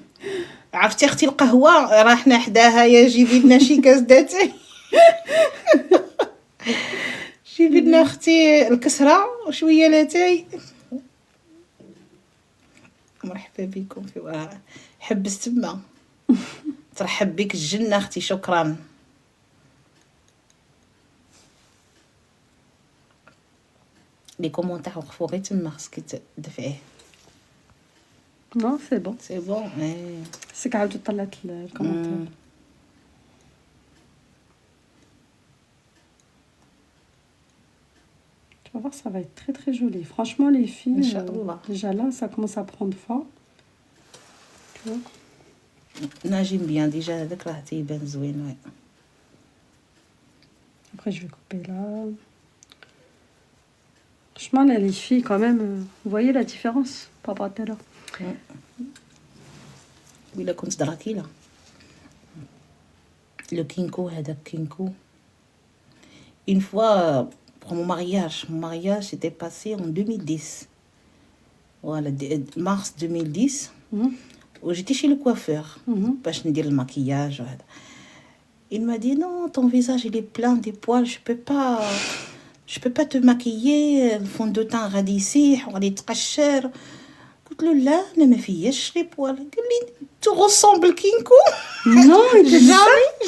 عرفتي اختي القهوه راه حنا حداها، يا جيبي لنا شي كاس داتاي. جيبي لنا اختي الكسره وشويه لاتاي. مرحبا بكم في حبس تما. ترحب بك الجنه اختي، شكرا. لي كومونتير وقفوا غير تما، خصك تدفعيه. نو سي بون سي بون. خصك عاود طلعت الكومنتير. Tu vas voir, ça va être très très joli. Franchement, les filles, déjà là, ça commence à prendre forme. Tu vois? ناجم بيان ديجا هذاك راه تيبان زوين. وي. Après, je vais couper là. Franchement, là, les filles, quand même, vous voyez la différence par rapport à tout à l'heure. ولا كنت دراكيلا لو كينكو هذاك كينكو. Une fois, pour mon mariage s'était passé en 2010. Voilà, mars 2010. Où j'étais chez le coiffeur. باش ندير الماكياج وهذا. Il m'a dit non, ton visage il est plein de poils, je peux pas te maquiller, le fond de teint radissé, وغادي تقشر. قلت له لا انا ما فياش لي بوال. قال لي tu ressembles كينكو. Non,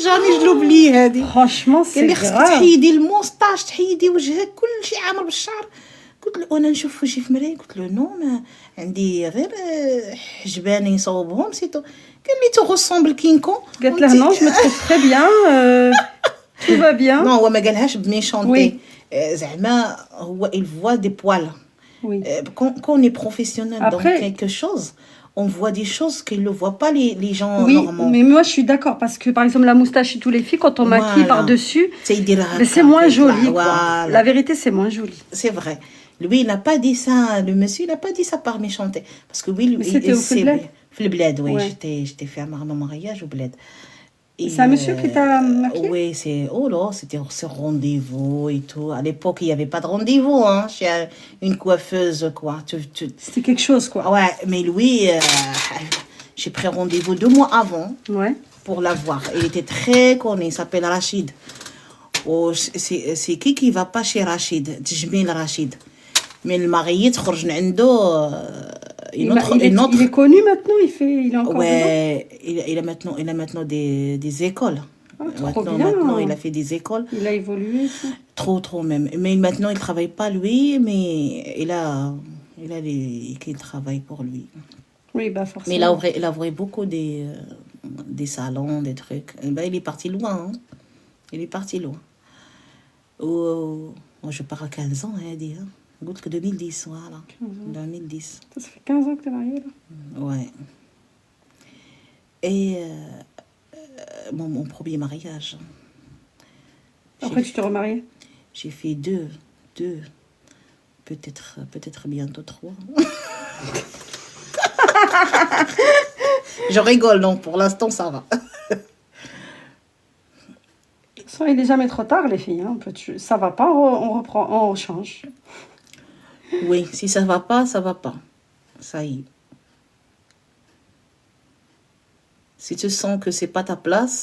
جاني جلوبلي هذه. Franchement, c'est قال لي خصك grave. تحيدي الموستاش، تحيدي وجهك، كل شيء عامر بالشعر. قلت له انا نشوف وجهي في المرايه، قلت له نو ما عندي غير حجباني نصوبهم سيتو. قال لي تو ressembles كينكو. قالت له non, je me trouve très bien, tout va bien. Non, هو ما قالهاش بميشونتي. زعما هو il voit des poils. Oui. Quand on est professionnel dans quelque chose, on voit des choses qu'ils ne voient pas les gens normaux. Oui, mais moi je suis d'accord parce que par exemple la moustache et tous les filles, quand on maquille par-dessus, c'est moins joli. Voilà. La vérité, c'est moins joli. C'est vrai. Lui, il n'a pas dit ça, le monsieur, il n'a pas dit ça par méchanceté. Parce que oui, lui, c'était au Bled. Le Bled, oui. J'étais fait un mariage au Bled. C'est un monsieur qui t'a maquillé? Oui, c'était ce rendez-vous et tout. À l'époque, il n'y avait pas de rendez-vous, hein, chez une coiffeuse, quoi. C'était quelque chose, quoi. Ouais, mais lui, j'ai pris rendez-vous 2 mois avant pour la voir. Il était très connu, il s'appelle Rachid. Oh, c'est qui va pas chez Rachid? Tjmil Rachid. Mais le marié, تخرج عنده il est connu maintenant, il est encore ouais, il a maintenant des écoles. Maintenant, il a fait des écoles. Il a évolué. Ça. Trop même. Mais maintenant, il travaille pas lui, mais il a qui travaillent pour lui. Oui, bah forcément. Mais il a ouvert beaucoup des salons, des trucs. Et ben, il est parti loin. Hein. Il est parti loin. Moi, je pars à 15 ans, hein, dit. Hein. قلت لك 2010 voilà 2010. Ça fait 15 ans que tu es mariée là. Ouais. Et mon premier mariage. Après tu t'es remariée? J'ai fait deux peut-être bientôt 3. Je rigole, non, pour l'instant ça va. De toute façon, il n'est jamais trop tard les filles, hein. Ça va pas, on reprend, on change. Oui, si ça va pas, ça va pas. Ça y est. Si tu sens que c'est pas ta place,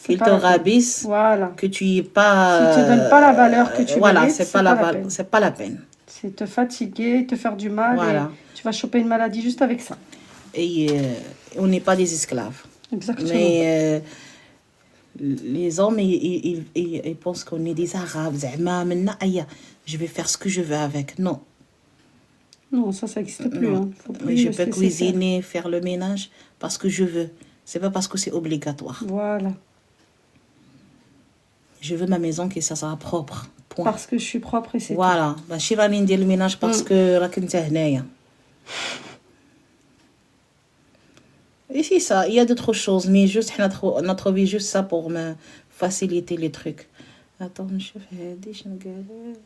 qu'il te rabaisse, voilà. que tu y es pas... Si tu ne donnes pas la valeur que tu mérites, c'est pas la peine. C'est te fatiguer, te faire du mal, et tu vas choper une maladie juste avec ça. Et on n'est pas des esclaves. Exactement. Mais les hommes, ils pensent qu'on est des Arabes. Je vais faire ce que je veux avec. Non. Non, ça n'existe plus. Hein. Faut plus je peux cuisiner, faire le ménage parce que je veux. C'est pas parce que c'est obligatoire. Voilà. Je veux ma maison que ça sera propre. Point. Parce que je suis propre et c'est voilà. Tout. Voilà. Je vais aller dire le ménage parce que et c'est ça. Il y a d'autres choses, mais juste notre vie, juste ça pour me faciliter les trucs. Attends, je fais des galette.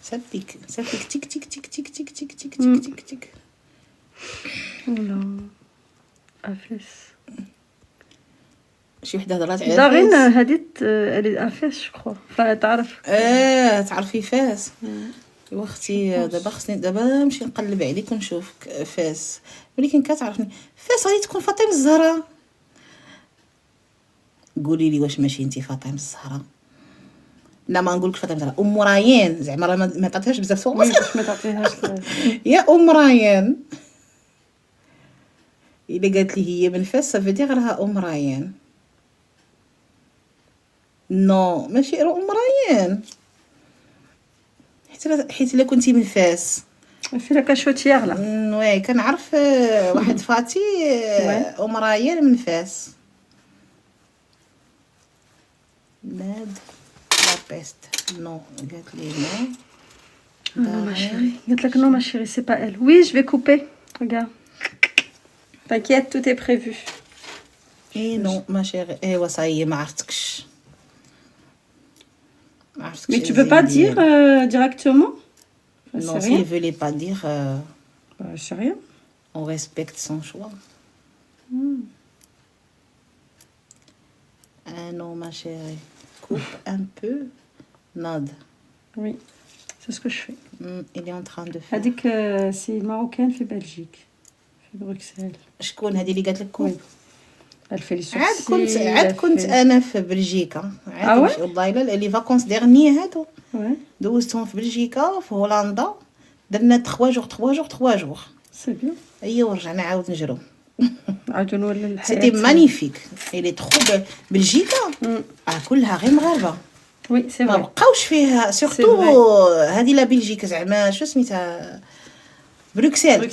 Ça pique, tic, tic, tic, tic, tic, tic, tic, tic, tic, tic. Oula, Afès. شي وحده هضرات على دارين فاس. هاديت الي فاس جو فتعرف. تعرفي فاس. واختي دابا خصني دابا نمشي نقلب عليك ونشوف فاس، ولكن كتعرفني فاس غادي تكون فاطمه الزهراء. قولي لي واش ماشي انت فاطمه الزهراء؟ لا ما نقولك فاطمه الزهراء، ام ريان زعما راه ما تعطيهاش بزاف صوت. ما تعطيهاش. يا ام ريان الا قالت لي هي من فاس صافي دير راها ام ريان. نو ماشي ام ريان، حيت الا كنتي من فاس في لك شوتيير لا. وي كنعرف واحد فاتي ام ريان من فاس. ناد لابيست نو قالت لي نو. ما chérie. قالت لك non ma chérie c'est pas elle. Oui je vais couper. Regarde. T'inquiète tout est prévu. اي نو ما شيري ايوا صاي ما عرفتكش. Mais tu peux pas dire directement. Non, s'il ne voulait pas dire, c'est rien. On respecte son choix. Ah non, ma chérie. Coupe un peu. Nade. Oui, c'est ce que je fais. Il est en train de faire. Elle dit que c'est marocaine fait Belgique. Fait Bruxelles. شكون هذه اللي قالت لك كوب؟ Elle fait les sourcils. عاد كنت انا في بلجيكا. عاد والله الا لي فاكونس ديرني هادو. دوزتهم في بلجيكا في هولندا. درنا 3 جوغ. سي بيان. ايوا ورجعنا عاود نجرو. عاودوا نولي الحياة. سيتي مانيفيك. إلي تخو بلجيكا كلها غير مغاربه. وي سي ما فري. بقاوش فيها سورتو هذه لا بلجيك زعما شو سميتها بروكسل.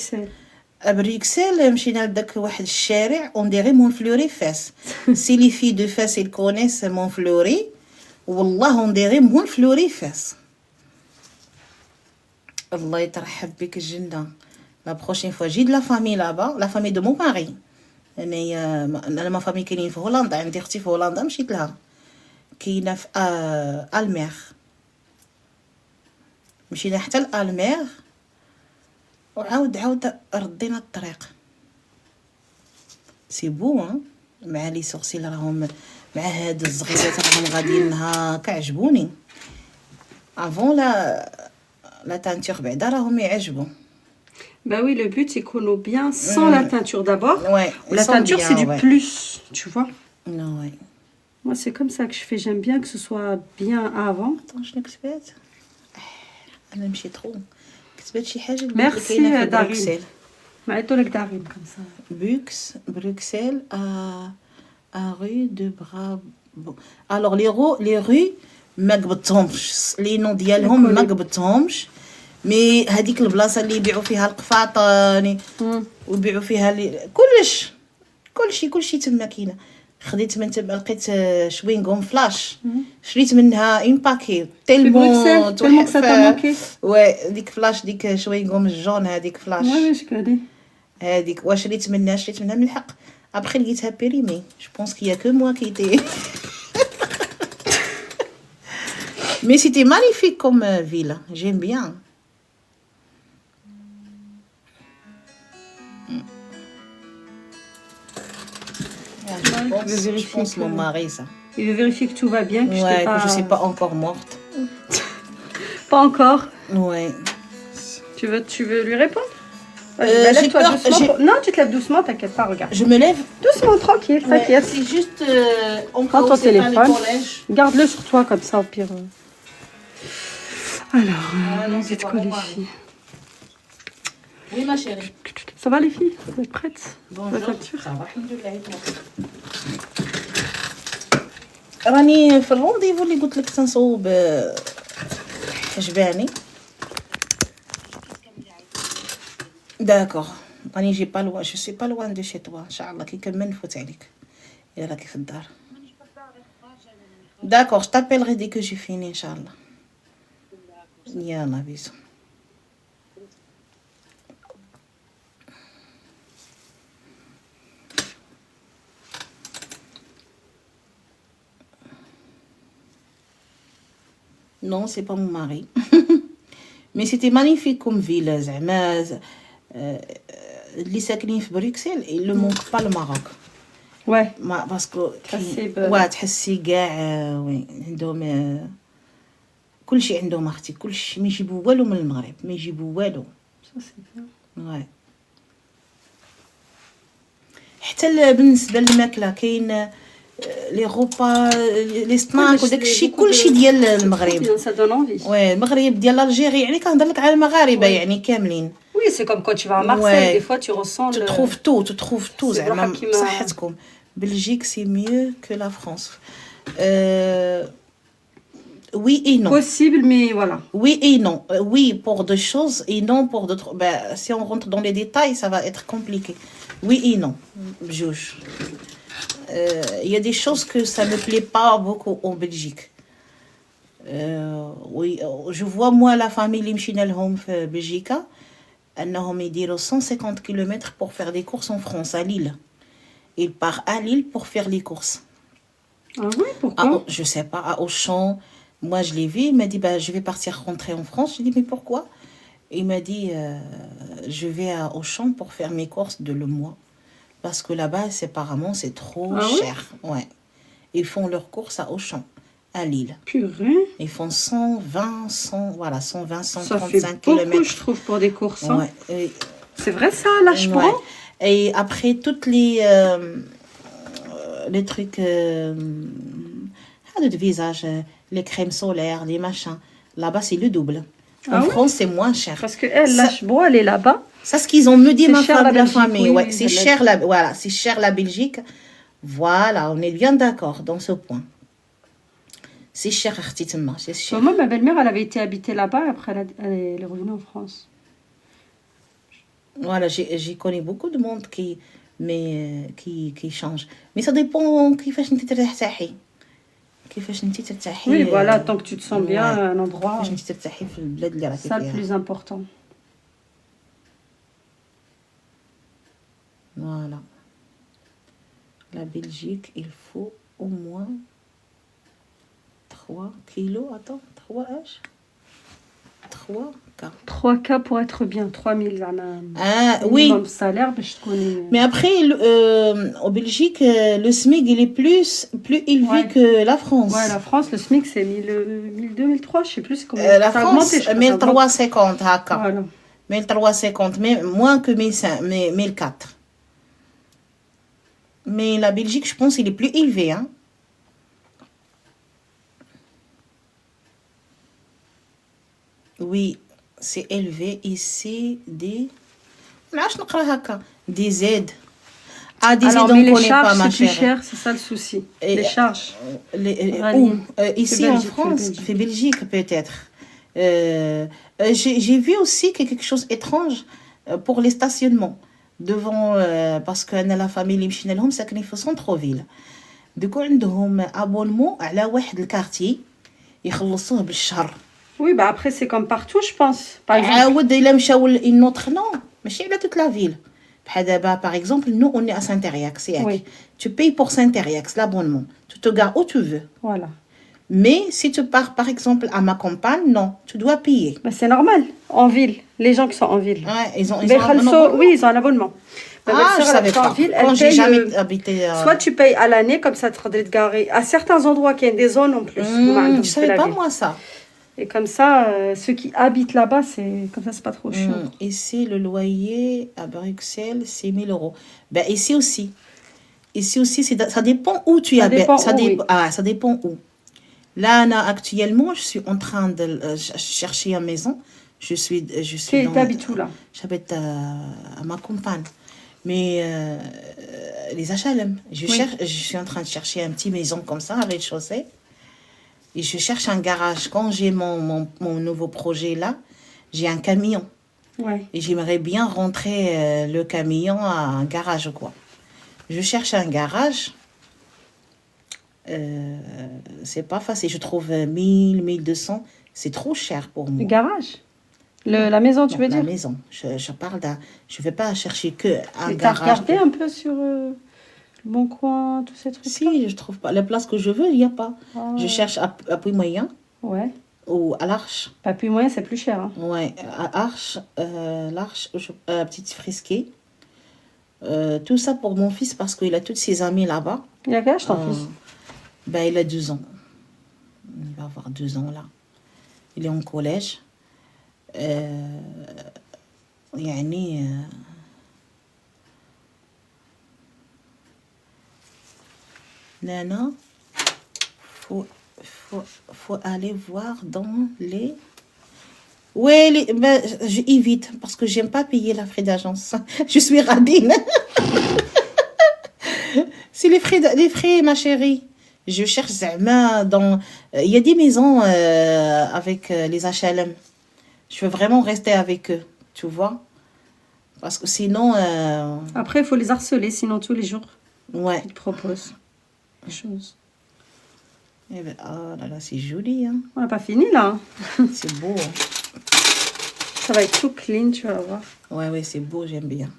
بروكسل مشينا لداك واحد الشارع اون ديغي مونفلوري فاس. سي لي في دو فاس ils connaissent مونفلوري والله اون ديغي مونفلوري فاس. الله يترحب بك الجنه. لا بروشين فوا جي د لا فامي لابا لا فامي دو مون ماري. انا ما فامي كاينين في هولندا، عندي اختي في هولندا مشيت لها كاينه في المير. مشينا حتى لالمير وعاود ردينا الطريق. سي بو مع لي سورسيل راهم مع هاد الزغيرات راهم غاديين هكا عجبوني. افون لا تانتور بعدا راهم يعجبوا. Bah oui, le but c'est qu'on ait bien sans la teinture d'abord. Ouais. La teinture c'est du plus, tu vois. Non, ouais. Moi c'est comme ça que je fais. J'aime bien que ce soit bien avant. Attends, شنو كتبات؟ انا مشي ترو كتبات شي حاجه اللي Merci كاينه في Darine. بروكسل. معيطوا لك دارين comme ça. Bruxelles à rue de Brabant. Alors les rues ما قبضتهمش لي نو ديالهم ما قبضتهمش مي هذيك البلاصه اللي يبيعوا فيها القفاطاني ويبيعوا فيها كلشي تما كاينه. خديت من تما لقيت شوينغوم فلاش شريت منها اون باكي تيلمون تحفه. وي ديك فلاش ديك شوينغوم الجون هذيك فلاش. واش كادي هذيك واش شريت منها من الحق ابخي لقيتها بيريمي. جو بونس كي كو موا كي تي مي سيتي مانيفيك كوم فيلا جيم بيان. Je pense mon mari ça. Il veut vérifier que tout va bien, que ouais, que je suis pas encore morte. Pas encore. Ouais. Tu veux lui répondre? Lève-toi doucement. Non, tu te lèves doucement, t'inquiète pas, regarde. Je me lève doucement, tranquille, t'inquiète. C'est juste on prend ton téléphone. Garde-le sur toi comme ça au pire. Alors, c'est quoi les filles? Oui ma chérie. Ça va les filles? Vous êtes prêtes? Bonjour. Ça va alhamdoulilah. راني في الرونديفو اللي قلت لك تنصوب حجباني. داكوغ راني جي با لوان جو سي با لوان دو شي توا ان شاء الله كي كمل نفوت عليك يا راكي في الدار. داكوغ جو تابيلغي دي كو جي فيني ان شاء الله. يلا بيسو. Non, c'est pas mon mari. Mais c'était magnifique comme ville. زعما اللي ساكنين في بروكسل il ne manque pas le Maroc. Ouais. باسكو تحسي تحسي كاع وي عندهم كل شيء عندهم اختي، كل شيء ما يجيبوا والو من المغرب، ما يجيبوا والو. ça c'est bien. وي حتى بالنسبه للماكله كاين لي غوبا لي سناك وداك الشيء كلشي ديال المغرب. ça donne envie. وي المغرب ديال الجيري، يعني كنهضر لك على المغاربه يعني كاملين. Oui, c'est comme quand tu vas à Marseille, des fois tu ressens tu trouves tout زعما بصحتكم. Belgique c'est mieux que la France. Oui et non. Possible, mais voilà. Oui et non. Oui pour deux choses et non pour d'autres. Ben, si on rentre dans les détails, ça va être compliqué. Oui et non. Juge. Il y a des choses que ça me plaît pas beaucoup en Belgique. Oui, je vois moi la famille اللي مشينا لهم في بلجيكا انهم يديروا 150 km pour faire des courses en France à Lille. Il part à Lille pour faire les courses. Ah oui, pourquoi? Je sais pas, à Auchan. Moi, je l'ai vu, il m'a dit, bah, je vais partir rentrer en France. Je lui ai dit, mais pourquoi? Il m'a dit, je vais à Auchan pour faire mes courses de le mois. Parce que là-bas, apparemment, c'est trop cher. Ouais. Ils font leurs courses à Auchan, à Lille. Purée. Ils font 120, 135 ça fait km. Beaucoup, je trouve, pour des courses. Hein. Ouais. C'est vrai ça, là, je prends. Et après, toutes les trucs de visage, les crèmes solaires, les machins, là-bas, c'est le double. En France, c'est moins cher. Parce que elle, là, elle est là-bas. C'est ce qu'ils ont me dit, la famille. Oui, ouais, c'est cher, voilà, c'est cher la Belgique. Voilà, on est bien d'accord dans ce point. C'est cher, c'est cher. Moi, ma belle-mère, elle avait été habitée là-bas, et après, elle est revenue en France. Voilà, j'ai connu beaucoup de monde qui change. Mais ça dépend كيفاش انت ترتاحي. كيفاش انت ترتاحي. Oui, voilà, tant que tu te sens bien à un endroit. كيفاش انت ترتاحي في البلاد اللي راكي فيها. Ça le plus important. Voilà. La Belgique, il faut au moins 3 kilos. Attends, 3 H 3K. 3K pour être bien, 3000 oui. salaire, je connais. Mais après, en Belgique, le SMIC, il est plus élevé que la France. Ouais, la France, le SMIC, c'est 1200, 1003, je sais plus combien. La France, 1350, voilà. 1350, mais moins que 1004. Mais la Belgique, je pense, il est plus élevé, hein. Oui, c'est élevé ici des aides. Ah, des aides, on ne connaît pas, ma chère. C'est plus cher, c'est ça le souci. Les charges. Ici en France, en Belgique peut-être. J'ai vu aussi quelque chose d'étrange pour les stationnements. Devant, parce que la famille اللي مشينا لهم ساكنين في سنتروفيل. بيكون عندهم abonnement على واحد الكارتي يخلصوه بالشهر. Oui, bah après, c'est comme partout, je pense. Par exemple. Une autre, non. Mais chez toute la ville. Par exemple, nous, on est à Saint-Thériax. Oui. Tu payes pour Saint-Thériax, l'abonnement. Tu te gares où tu veux. Voilà. Mais si tu pars, par exemple, à ma campagne, non. Tu dois payer. Bah, c'est normal. En ville. Les gens qui sont en ville. Ouais, ils ont oui, ils ont un abonnement. Je savais pas. En ville, quand j'ai jamais habité... Soit tu payes à l'année, comme ça, tu te garer. À certains endroits, qu'il y a des zones en plus. Je savais pas, moi, ça. Et comme ça, ceux qui habitent là-bas, c'est comme ça, c'est pas trop chiant. Ici, le loyer à Bruxelles, c'est 1000 €. Ben, ici aussi, ça dépend où tu habites. Ça dépend où. Là, actuellement, je suis en train de chercher une maison. Je suis t'habites où là? J'habite à ma campagne. Mais les HLM. Je suis en train de chercher une petite maison comme ça, à rez-de-chaussée. Et je cherche un garage. Quand j'ai mon nouveau projet là, j'ai un camion. Ouais. Et j'aimerais bien rentrer le camion à un garage, quoi. Je cherche un garage. C'est pas facile. Je trouve 1000, 1200. C'est trop cher pour moi. Le garage? La maison, tu veux dire? La maison. Je parle d'un... Je ne vais pas chercher que un garage. Tu as regardé un peu sur... Bon Coin, tous ces trucs-là. Si, je trouve pas. La place que je veux, il n'y a pas. Je cherche à Puy-Moyen. Ouais. Ou à l'Arche. À Puy-Moyen, c'est plus cher. Hein. Ouais, à l'Arche, Petite Frisquée. Tout ça pour mon fils parce qu'il a tous ses amis là-bas. Il a quel âge ton fils? Ben, il a 2 ans. Il va avoir 2 ans là. Il est en collège. يعني Nana, faut aller voir dans les... Oui, ben, j'évite parce que j'aime pas payer la frais d'agence. Je suis radine. C'est les frais, ma chérie. Je cherche Zama dans... Il y a des maisons avec les HLM. Je veux vraiment rester avec eux, tu vois. Parce que sinon... Après, il faut les harceler, sinon tous les jours. Ouais. Ils te proposent des choses. Eh ben, oh là là, c'est joli. Hein. On n'a pas fini, là. C'est beau. Hein. Ça va être tout clean, tu vas voir. Ouais, c'est beau, j'aime bien.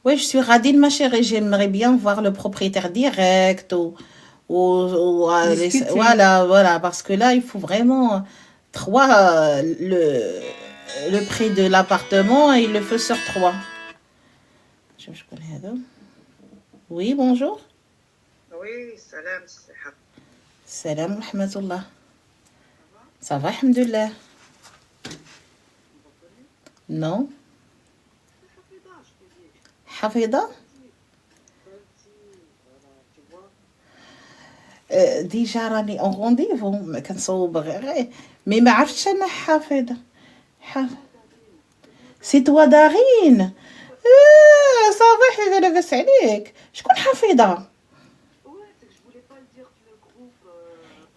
Oui, je suis radine, ma chérie. J'aimerais bien voir le propriétaire direct voilà, parce que là, il faut vraiment le prix de l'appartement et il le fait sur 3. Je connais là. Oui, bonjour. Oui, salam, صحة. Salam, rahmatullah. Ça va, alhamdoulilah. Non. حفيظة. ديجا راني اون رونديفو ما كنصوب غير مي ما عرفتش انا حافظه سي توا دارين صافي لاباس عليك شكون حافظه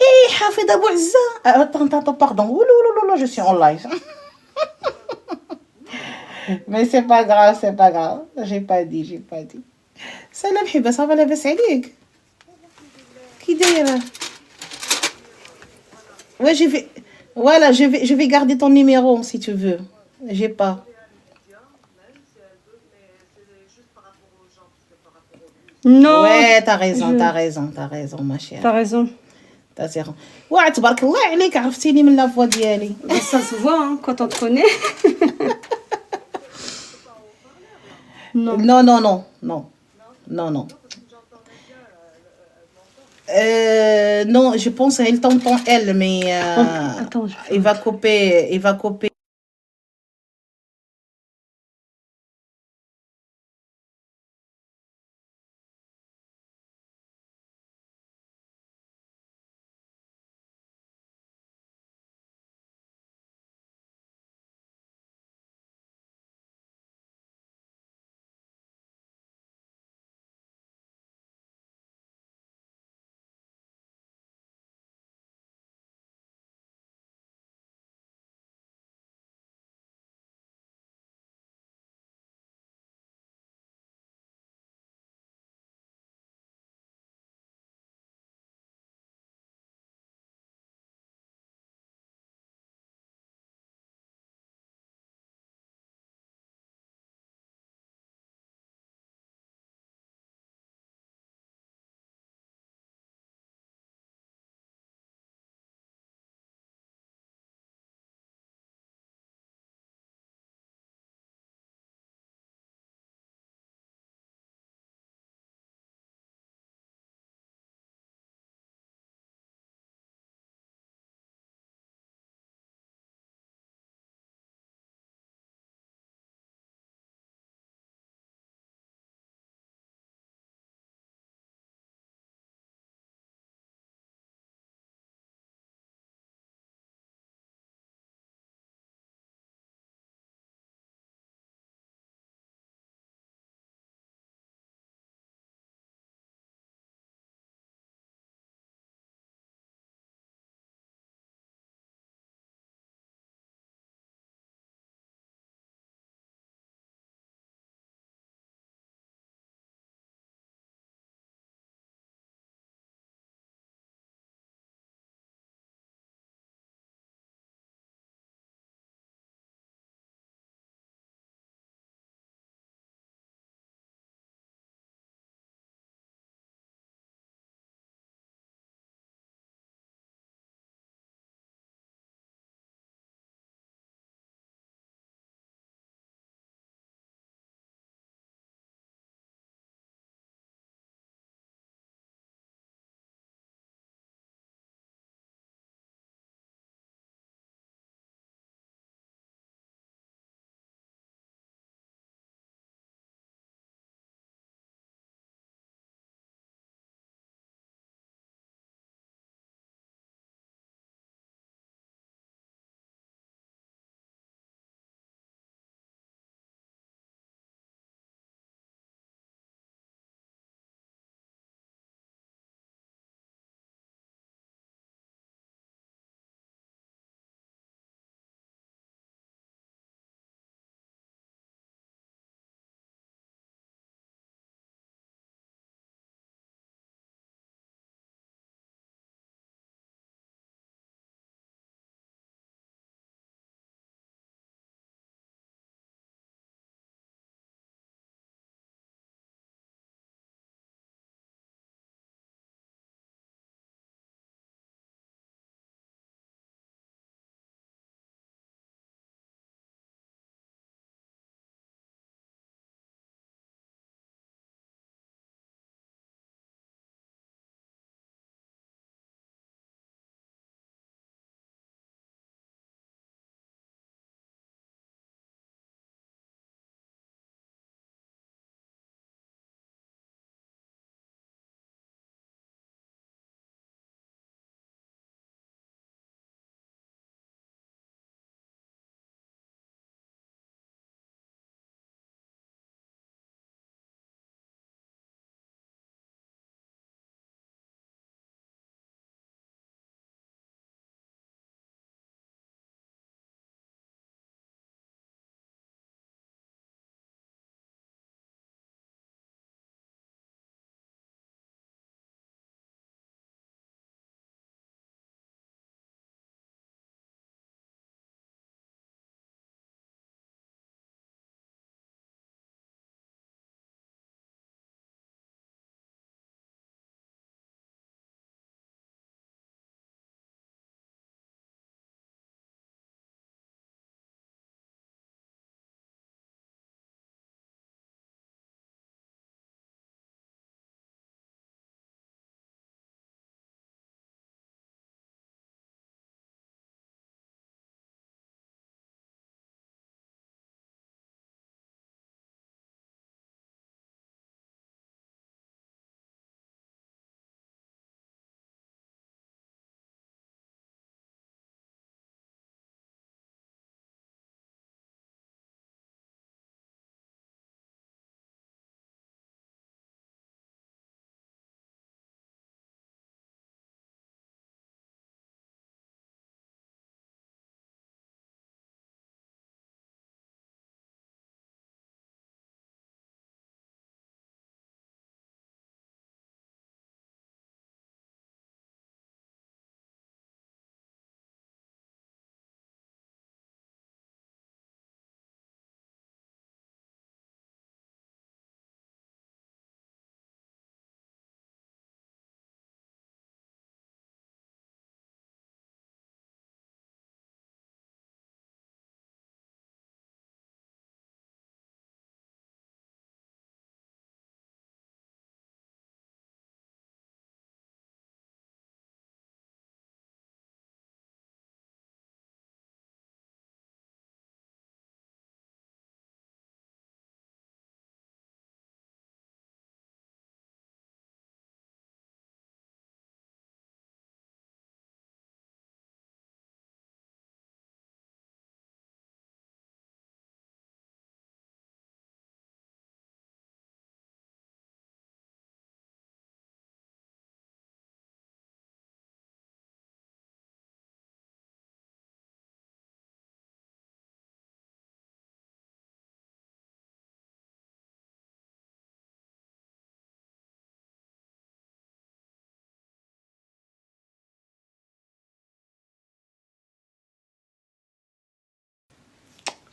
اي حافظه بوعزه طون باردون لا جو سي اون لايف مي سي با غراف j'ai pas dit سلام حبه صافي لاباس عليك كي دايره ouais je vais garder ton numéro si tu veux j'ai pas non ouais t'as raison ma chère t'as raison ouais تبارك الله عليك عرفتيني من لا فوا ديالي ça se voit hein, quand on te connaît non non, je pense qu'elle t'entend elle, mais attends, il va couper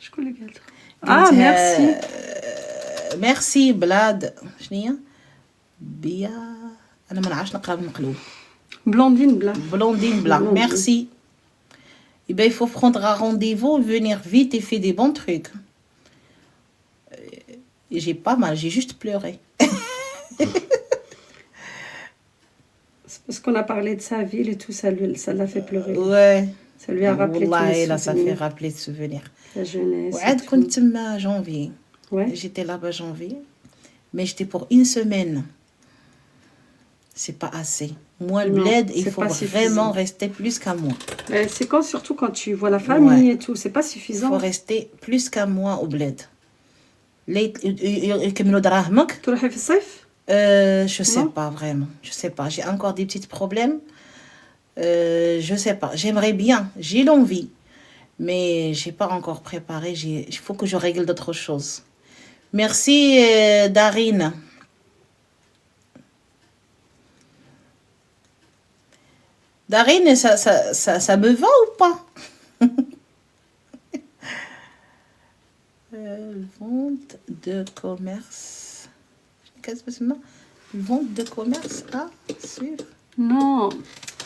شكون اللي قالت ميرسي ميرسي بلاد شنو هي بيا انا ما نعرفش نقرا بالمقلوب بلوندين بلا Blondine Blanc, merci. Eh ben, il faut prendre un rendez-vous, venir vite et faire des bons trucs. Et j'ai pas mal, j'ai juste pleuré. C'est parce qu'on a parlé de sa ville et tout, ça l'a fait pleurer. Ouais. Ça lui a rappelé tous Wallah, les là, ça fait souvenirs. rappeler de souvenirs. La jeunesse. وعاد et tout. كنت تما janvier. Ouais. J'étais là-bas janvier. Mais j'étais pour une semaine. C'est pas assez. Moi, le Non, bled, il c'est faut pas vraiment suffisant. rester plus qu'un mois. Mais c'est surtout quand tu vois la famille Ouais. et tout, c'est pas Il suffisant. faut rester plus qu'un mois au bled. يكملوا دراهمك. تروحي في الصيف؟ Je sais Non. pas vraiment. Je sais pas. J'ai encore des petits problèmes. Je sais pas. J'aimerais bien. J'ai l'envie. Mais j'ai pas encore préparé. Il faut que je règle d'autres choses. Merci, Darine. Darine, ça me va ou pas? Vente de commerce. Qu'est-ce que c'est maintenant? Vente de commerce à suivre. Non,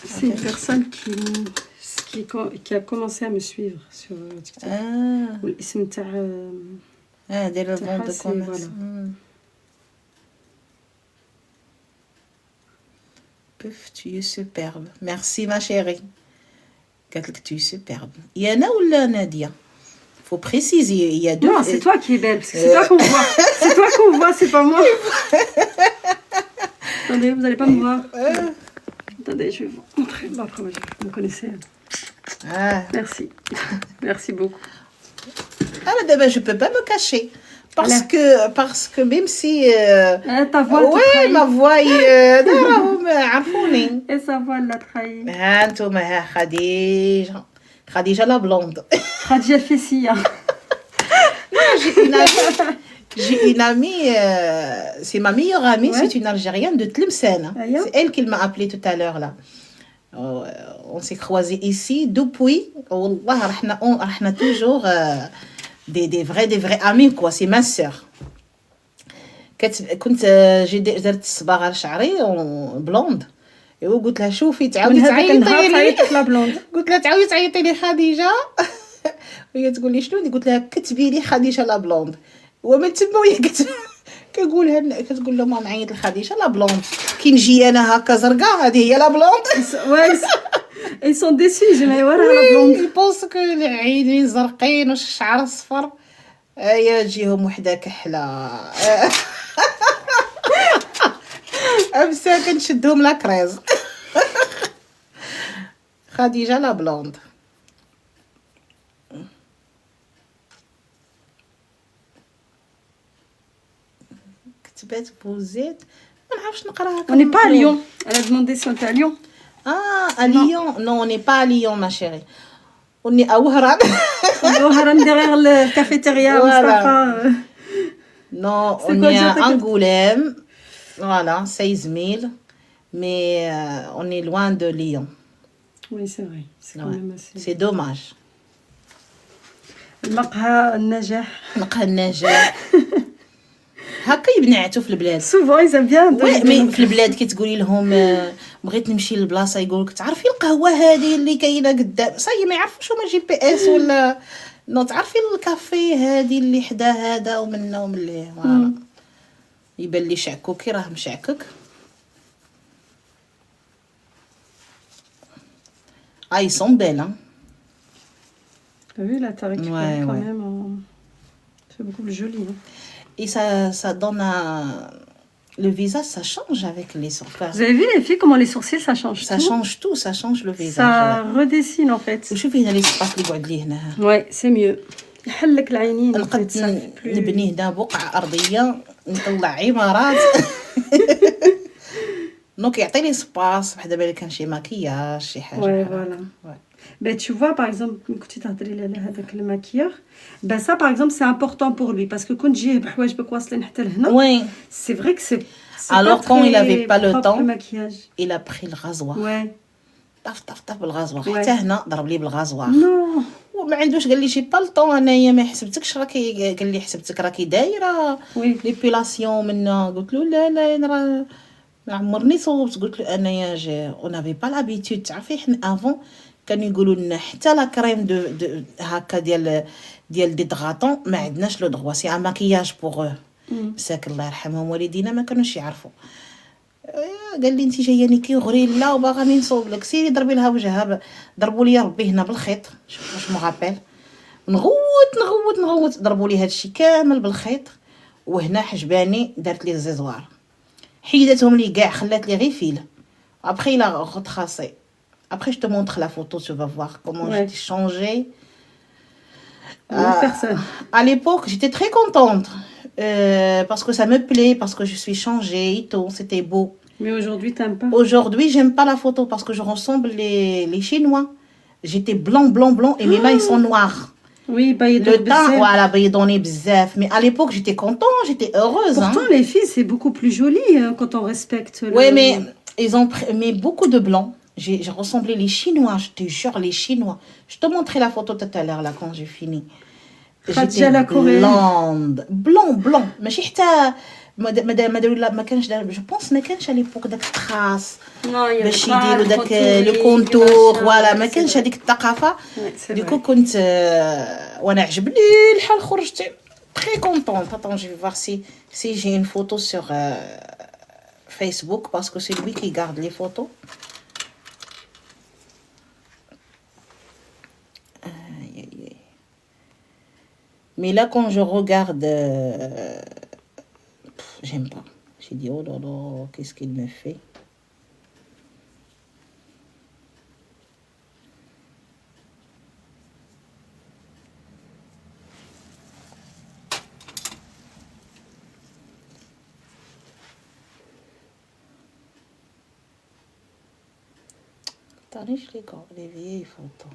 c'est une personne qui a commencé à me suivre sur TikTok. Ah, والاسم تاع dès le vente de c'est- commerce. voilà. Puf, tu es superbe. Merci ma chérie. قالت لك tu es superbe. Yana ou la Nadia? Faut préciser, il y a deux. Non, c'est toi qui es belle, parce que c'est toi qu'on voit. C'est toi qu'on voit, c'est pas moi. Attendez, vous allez pas me voir. Attendez, je vais vous montrer. Bon, après, moi, vous me connaissez. Ah, Merci. Merci beaucoup. d'abord, je peux pas me cacher. Parce que même si. Ta voix, elle te Ouais, trahit. ma voix, راهم عرفوني. Et sa voix, elle l'a trahi. ها انتم ها خديجة لا blonde. Khadija Fessia. J'ai une amie, c'est ma meilleure amie, Ouais. c'est une Algérienne de Tlemcen. Aïe. C'est elle qui m'a appelée tout à l'heure là. On s'est croisés ici depuis. Wallah, رحنا toujours des vrais amis quoi, c'est ma sœur. كنت درت الصباغ على شعري بلوند وقلت لها شوفي تعاودي من هذاك النهار تعيطي لي تعيطت لا بلوند. قلت لها تعاودي تعيطي لي خديجه وهي تقول لي شنو قلت لها كتبي لي خديجه لا بلوند ومن تما وهي كتقول لهم نعيط لخديجه لا بلوند كي نجي انا هكا زرقاء هذه هي لا بلوند. Ouais, ils sont déçus. J'ai dit, voilà la blonde. يبونس كو العينين زرقين والشعر اصفر يا تجيهم وحده كحله. امسا كنشدهم لا كريز. خديجه لا بلوند. كتبات بوزيت ما نعرفش نقراها. On n'est pas à Lyon. Elle a demandé si on était à Lyon. Ah, à Lyon. Non, on n'est pas à Lyon, ma chérie. On est à Ouharan. On est au haram derrière le cafétéria. Voilà. Mustapha. Non, C'est on quoi est dire, à t'as- Angoulême. Voilà, 16 000. Mais on est loin de Lyon. Oui, c'est vrai. C'est quand Ouais. même assez. C'est dommage. المقهى النجاح. نقهى النجاح. هكا يبنعتوا في البلاد. Souvent, ils aiment bien. وي donner مي des- في البلاد كي تقولي لهم بغيت نمشي للبلاصه يقولك تعرفي القهوه هذه اللي كاينه قدام صاي ما يعرفوش هما جي بي اس ولا نو تعرفي الكافي هذه اللي حدا هذا ومنا ومن ليه فوالا يبان لي شعكوكي راه مشعكك. ils sont belles hein. T'as vu, là, t'as récupéré Ouais, quand ouais. même. C'est beaucoup plus joli. Hein. Et ça donne le visage ça change avec les sourcils. Vous avez vu les filles, comment les sourcils, ça change Ça tout. change tout, ça change le visage. Ça redessine en fait. وشوفي هنا الاسباس اللي قعد لي هنا Ouais, c'est mieux. يحلك العينين en fait, نقد ça fait plus... نبني هنا بقعة أرضية نطلع عمارات. دونك يعطي لي سباس بحال دابا إلا كان شي ماكياج شي حاجة. Ouais, voilà. Ouais. Ben, tu vois, par exemple, كنتي تهضري لي على هذاك الماكياج, ben ça, par exemple, c'est important pour lui parce que كون تجيه بحوايج بك واصلين حتى لهنا, Oui, c'est vrai que c'est Alors, pas quand très il avait pas le propre, temps, le maquillage. il a pris le rasoir. Ouais. طف طف طف بالغازوار Ouais. حتى هنا ضرب لي بالغازوار. Non. وما عندوش قال لي جي با الطون انايا ما حسبتكش راكي قال لي حسبتك راكي دايره ليبيلاسيون منا قلت له لا انا راه ما عمرني صوبت قلت له انايا جي اونافي با لابيتود تعرفي حنا افون كانوا يقولوا لنا حتى لا كريم دو هكا ديال ديدغاطون ما عندناش لو دروا سي ان ماكياج بوغ مساك الله يرحمهم والدينا ما كانوش يعرفوا قال لي انت جاياني كي غريله وباغاني نصوب لك سيري ضربي لها وجهها ضربوا لي ربي هنا بالخيط واش مغابيل نغوت ضربوا لي هادشي كامل بالخيط وهنا حجباني دارت لي الزيزوار حيدتهم لي كاع خلات لي غير فيل ابري لا retracé après je te montre la photo tu vas voir comment j'ai changé à l'époque j'étais très contente parce que ça me plaît parce que je suis changée et tout c'était beau. Mais aujourd'hui, t'aimes pas? Aujourd'hui, j'aime pas la photo parce que je ressemble les Chinois. J'étais blanc et mes mains ils sont noirs. Oui, le teint, voilà, baïdonné bzaf. Mais à l'époque, j'étais contente, j'étais heureuse. Pourtant, les filles, c'est beaucoup plus joli quand on respecte. Oui, mais ils ont mis beaucoup de blanc. J'ai ressemblé les Chinois, je te jure, les Chinois. Je te montrerai la photo tout à l'heure là quand j'ai fini. J'étais blonde, blanc. ماشي حتى ما داروا لا ما كانش جو بونس ما كانش على ليبوك داك التراس باش يديروا داك لو كونتور فوالا ما كانش هذيك الثقافه ديكو كنت وانا عجبني الحال خرجت très contente. Attends, je vais voir si j'ai une photo sur Facebook parce que c'est lui qui garde les photos. Mais là, quand je regarde, j'aime pas. J'ai dit, oh là là, qu'est-ce qu'il me fait? Attendez, je les vieilles photos.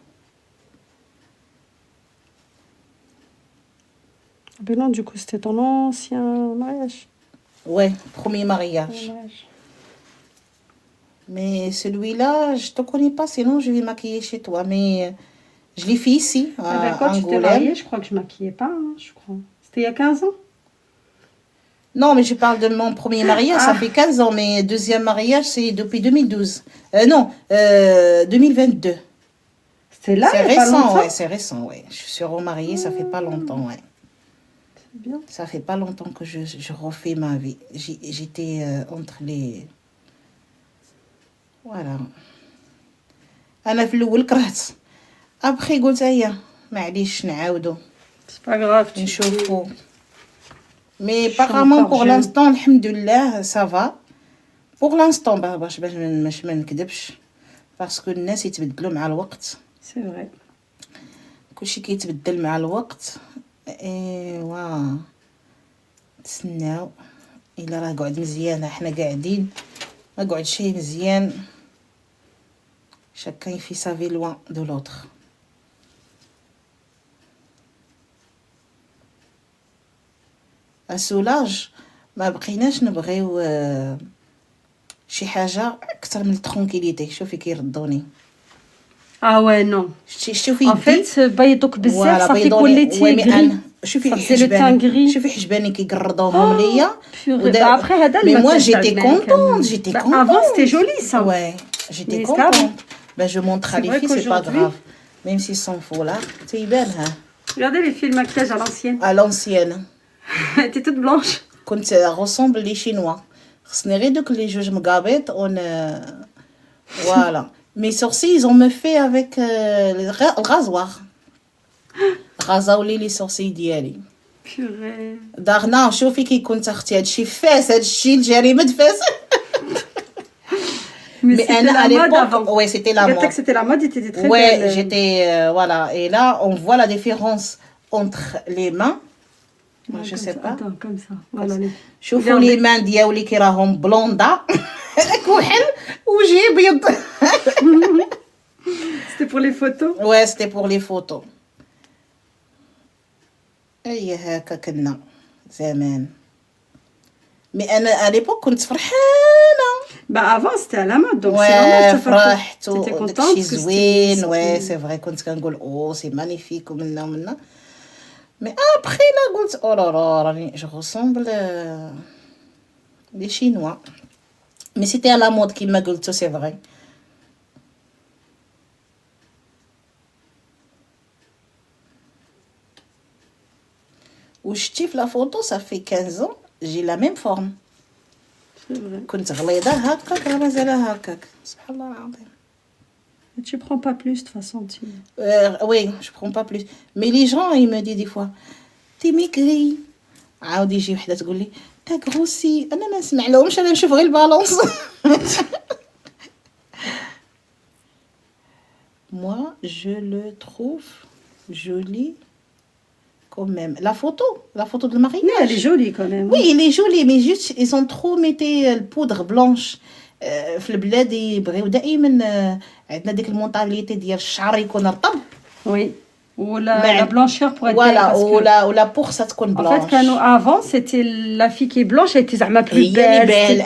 Ben non, du coup, c'était ton ancien mariage. Ouais, premier mariage. Mais celui-là, je te connais pas, sinon je vais maquiller chez toi. Mais je l'ai fait ici, à quand tu t'es mariée, je crois que je maquillais pas, hein, je crois. C'était il y a 15 ans? Non, mais je parle de mon premier mariage, ça fait 15 ans. Mais deuxième mariage, c'est depuis 2012. Non, 2022. C'était là, c'est récent, ouais, c'est récent, ouais. Je suis remariée, ça fait pas longtemps, ouais. Bien. Ça fait pas longtemps que je refais ma vie. J'étais entre les... Voilà. أنا في الأول كرهت. Après قلت هيا معليش نعاودو. C'est pas grave. نشوفو. Mais apparemment pour l'instant alhamdoulilah ça va. Pour l'instant باش ما نكذبش. Parce que الناس يتبدلوا مع الوقت. C'est vrai. كلشي كيتبدل مع الوقت. ايوا تسناو الا راه قعد مزيان حنا قاعدين ما قعد شي مزيان chacun fait sa vie loin de l'autre. السولاج ما بقيناش نبغيو شي حاجه اكثر من الترونكيليتي. شوفي كيردوني. Ah ouais, non. شوفي En fait, بيضوك بزاف صافي وليتي غري. شوفي حجباني شوفي حجباني كيقردوهم ليا. Après هذا mais moi j'étais contente. Avant c'était joli ça. Ouais, j'étais contente. Ben je montre à les filles, c'est pas grave. Même s'ils sont faux là, c'est bien hein. Regardez les filles de maquillage à l'ancienne. À l'ancienne. T'es toute blanche. Quand ça ressemble les Chinois. خصني غير دوك لي جوج مقابط on voilà. Mes sourcils, ils ont me fait avec le rasoir. غزاولي لي sourcils ديالي. Purée. دارنا شوفي كي كنت اختي هادشي فاس هادشي الجريمه فاس. Mais c'était la mode avant. Ouais, c'était la mode. C'était la mode, était très ouais, belle. j'étais voilà et là on voit la différence entre les mains. Moi, je sais pas. Attends, comme ça. Voilà. شوفوا les mains ديالي كي راهم بلوندا. كحل وجهي بيض. C'était pour les photos. Ouais, c'était pour les photos. اي هكا كنا زمان. Mais à l'époque, كنت فرحانة. Bah avant c'était à la mode donc c'est Ouais, normal فرحت t'étais وداك contente الشيء parce que زوين. Ouais, c'est vrai. كنت كنقول oh, c'est magnifique ومنا ومنا. Mais après là, قلت oh là là, راني je ressemble des Chinois. Mais c'était à la mode qui m'a قلت, c'est vrai. وشتي في la photo, ça fait 15 ans, j'ai la même forme. c'est vrai. كنت غليظة هكاك راه مازالها هكاك. سبحان الله العظيم. Et tu prends pas plus de toute façon tu... Oui, je prends pas plus. Mais les gens, ils me disent des fois, t'es maigrie. عاود يجي وحده تقول لي t'as grossi. انا ما نسمع لهمش, انا نشوف غير البالونس. Moi, je le trouve joli quand même. La photo de mariage. Mais elle est jolie quand même. Oui, il est joli, mais juste, ils ont trop mis le poudre blanche. في البلاد يبغيو دائما عندنا ديك المونطاليتي ديال الشعر يكون رطب. Oui. Ou la blancheur pour être voilà, belle. ou la peau ça تكون blanche. En fait, avant, c'était la fille qui est blanche, elle était زعما plus belle.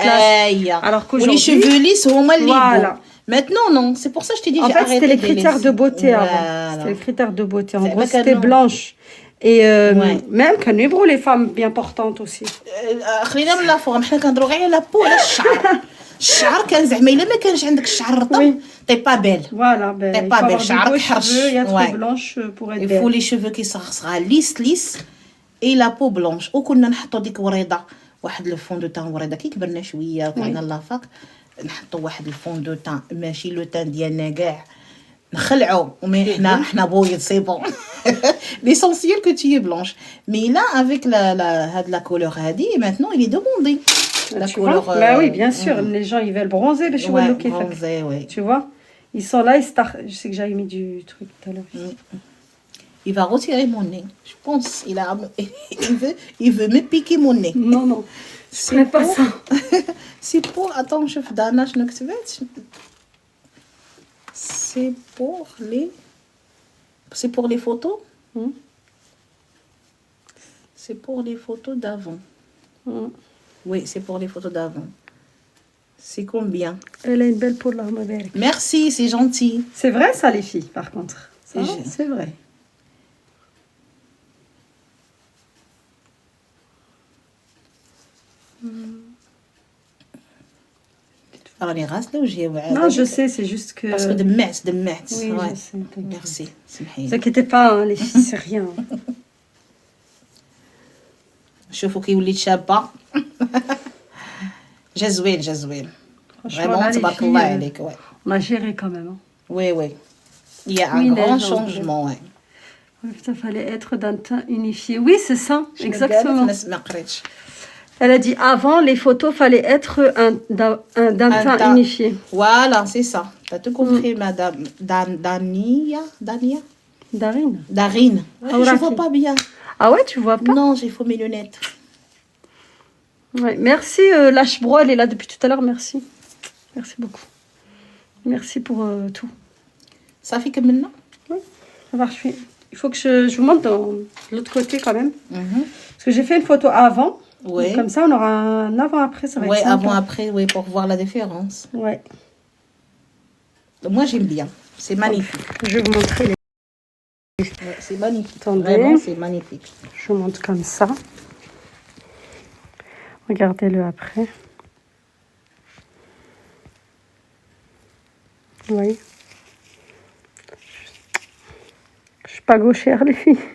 Alors qu'aujourd'hui... les cheveux lisses, هما اللي Voilà. beaux. Maintenant, non. C'est pour ça que je t'ai dit, en j'ai fait, arrêté c'était les critères de beauté voilà. avant. C'était les critères de beauté. En C'est gros, c'était blanche. Et même كانوا يبغوا les femmes bien portantes aussi. خلينا من لا فورم, حنا كنهضروا غير على لا بو, على الشعر. الشعر كان زعما الا ما كانش عندك الشعر رطب, t'es pas belle. Voilà, ben, t'es pas belle. شعرك حرش. Il y a trop blanche pour être belle. Il faut les cheveux qui صغار lisse et la peau blanche. وكنا نحطوا ديك وريضه, واحد الفون دو تان وريضه كي كبرنا شويه وكنا لافاك, نحطوا واحد الفون دو تان ماشي لو تان ديالنا كاع نخلعوا, ومي حنا بويض سي بون. L'essentiel que tu es blanche. Mais là, avec la couleur hadi, maintenant, il est demandé. La couleur... Bah oui, bien sûr. Les gens, ils veulent bronzer. Ouais, bronzer, oui. Tu vois, ils sont là, je sais que j'avais mis du truc tout à l'heure. Il va retirer mon nez. Je pense. Il veut me piquer mon nez. Non, non. C'est pas ça. C'est pour... Attends, je fais d'Anna, je c'est pour les photos. C'est pour les photos d'avant. Oui, c'est pour les photos d'avant. C'est combien? Elle a une belle peau là, ma belle. Merci, c'est gentil. C'est vrai ça, les filles, par contre. Ça, c'est vrai. Non, je sais, c'est juste que... Parce que de mess. Oui, ouais. je sais. Merci. Ne vous inquiétez pas, hein, les filles, c'est rien. شوفوا كي وليت شابة. جزوين. Vraiment, تبارك الله عليك. Ouais. On a géré quand même. Hein. Oui. Il y a un grand changement, ouais. Il fallait être d'un teint unifié. Oui, c'est ça, exactement. Elle a dit avant, les photos, fallait être d'un teint unifié. Voilà, c'est ça. Tu as tout compris, madame. Darine. Je ne vois pas bien. Ah ouais, tu vois pas? Non, j'ai faux mes lunettes. Ouais, merci, Lâche-Bro, elle est là depuis tout à l'heure, merci. Merci beaucoup. Merci pour tout. Ça fait que maintenant? Oui, ça va, il faut que je vous montre de l'autre côté quand même. Parce que j'ai fait une photo avant. Oui. Comme ça, on aura un avant-après. Oui, avant-après, oui, pour voir la différence. Ouais. Moi, j'aime bien. C'est magnifique. Je vais vous montrer les... Ouais, c'est magnifique. Attendez. Vraiment, c'est magnifique. Je vous montre comme ça. Regardez-le après. Oui. Je suis pas gauchère, les filles.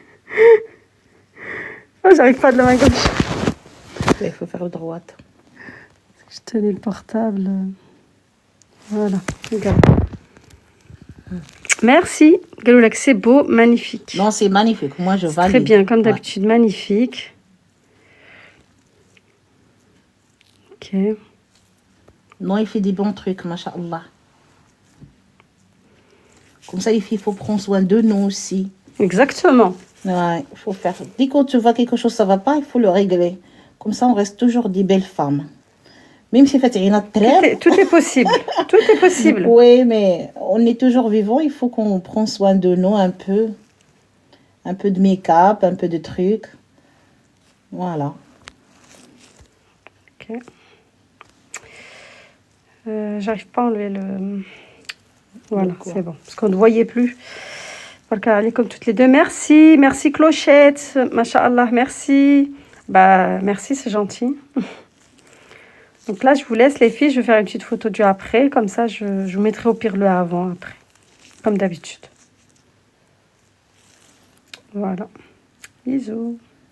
Oh, j'arrive pas de la main gauche. Il faut faire le droite. Je tenais le portable. Voilà, regarde. Merci. Galoulak, c'est beau, magnifique. Non, c'est magnifique. Moi, je valide. Très bien, comme d'habitude, magnifique. Ok. Non, il fait des bons trucs, machallah. Comme ça, il faut prendre soin de nous aussi. Exactement. Ouais, il faut faire. Dès que tu vois quelque chose, ça va pas, il faut le régler. Comme ça, on reste toujours des belles femmes. Même si tout est possible. Tout est possible. Oui, mais on est toujours vivant. Il faut qu'on prenne soin de nous un peu. Un peu de make-up, un peu de trucs. Voilà. Ok. Ok. J'arrive pas à enlever le... Voilà, c'est bon. Parce qu'on ne voyait plus. Voilà, comme toutes les deux. Merci. Merci Clochette. Masha'Allah, merci. Bah, merci, c'est gentil. Donc là, je vous laisse les filles. Je vais faire une petite photo du après. Comme ça, je vous mettrai au pire le avant après. Comme d'habitude. Voilà. Bisous.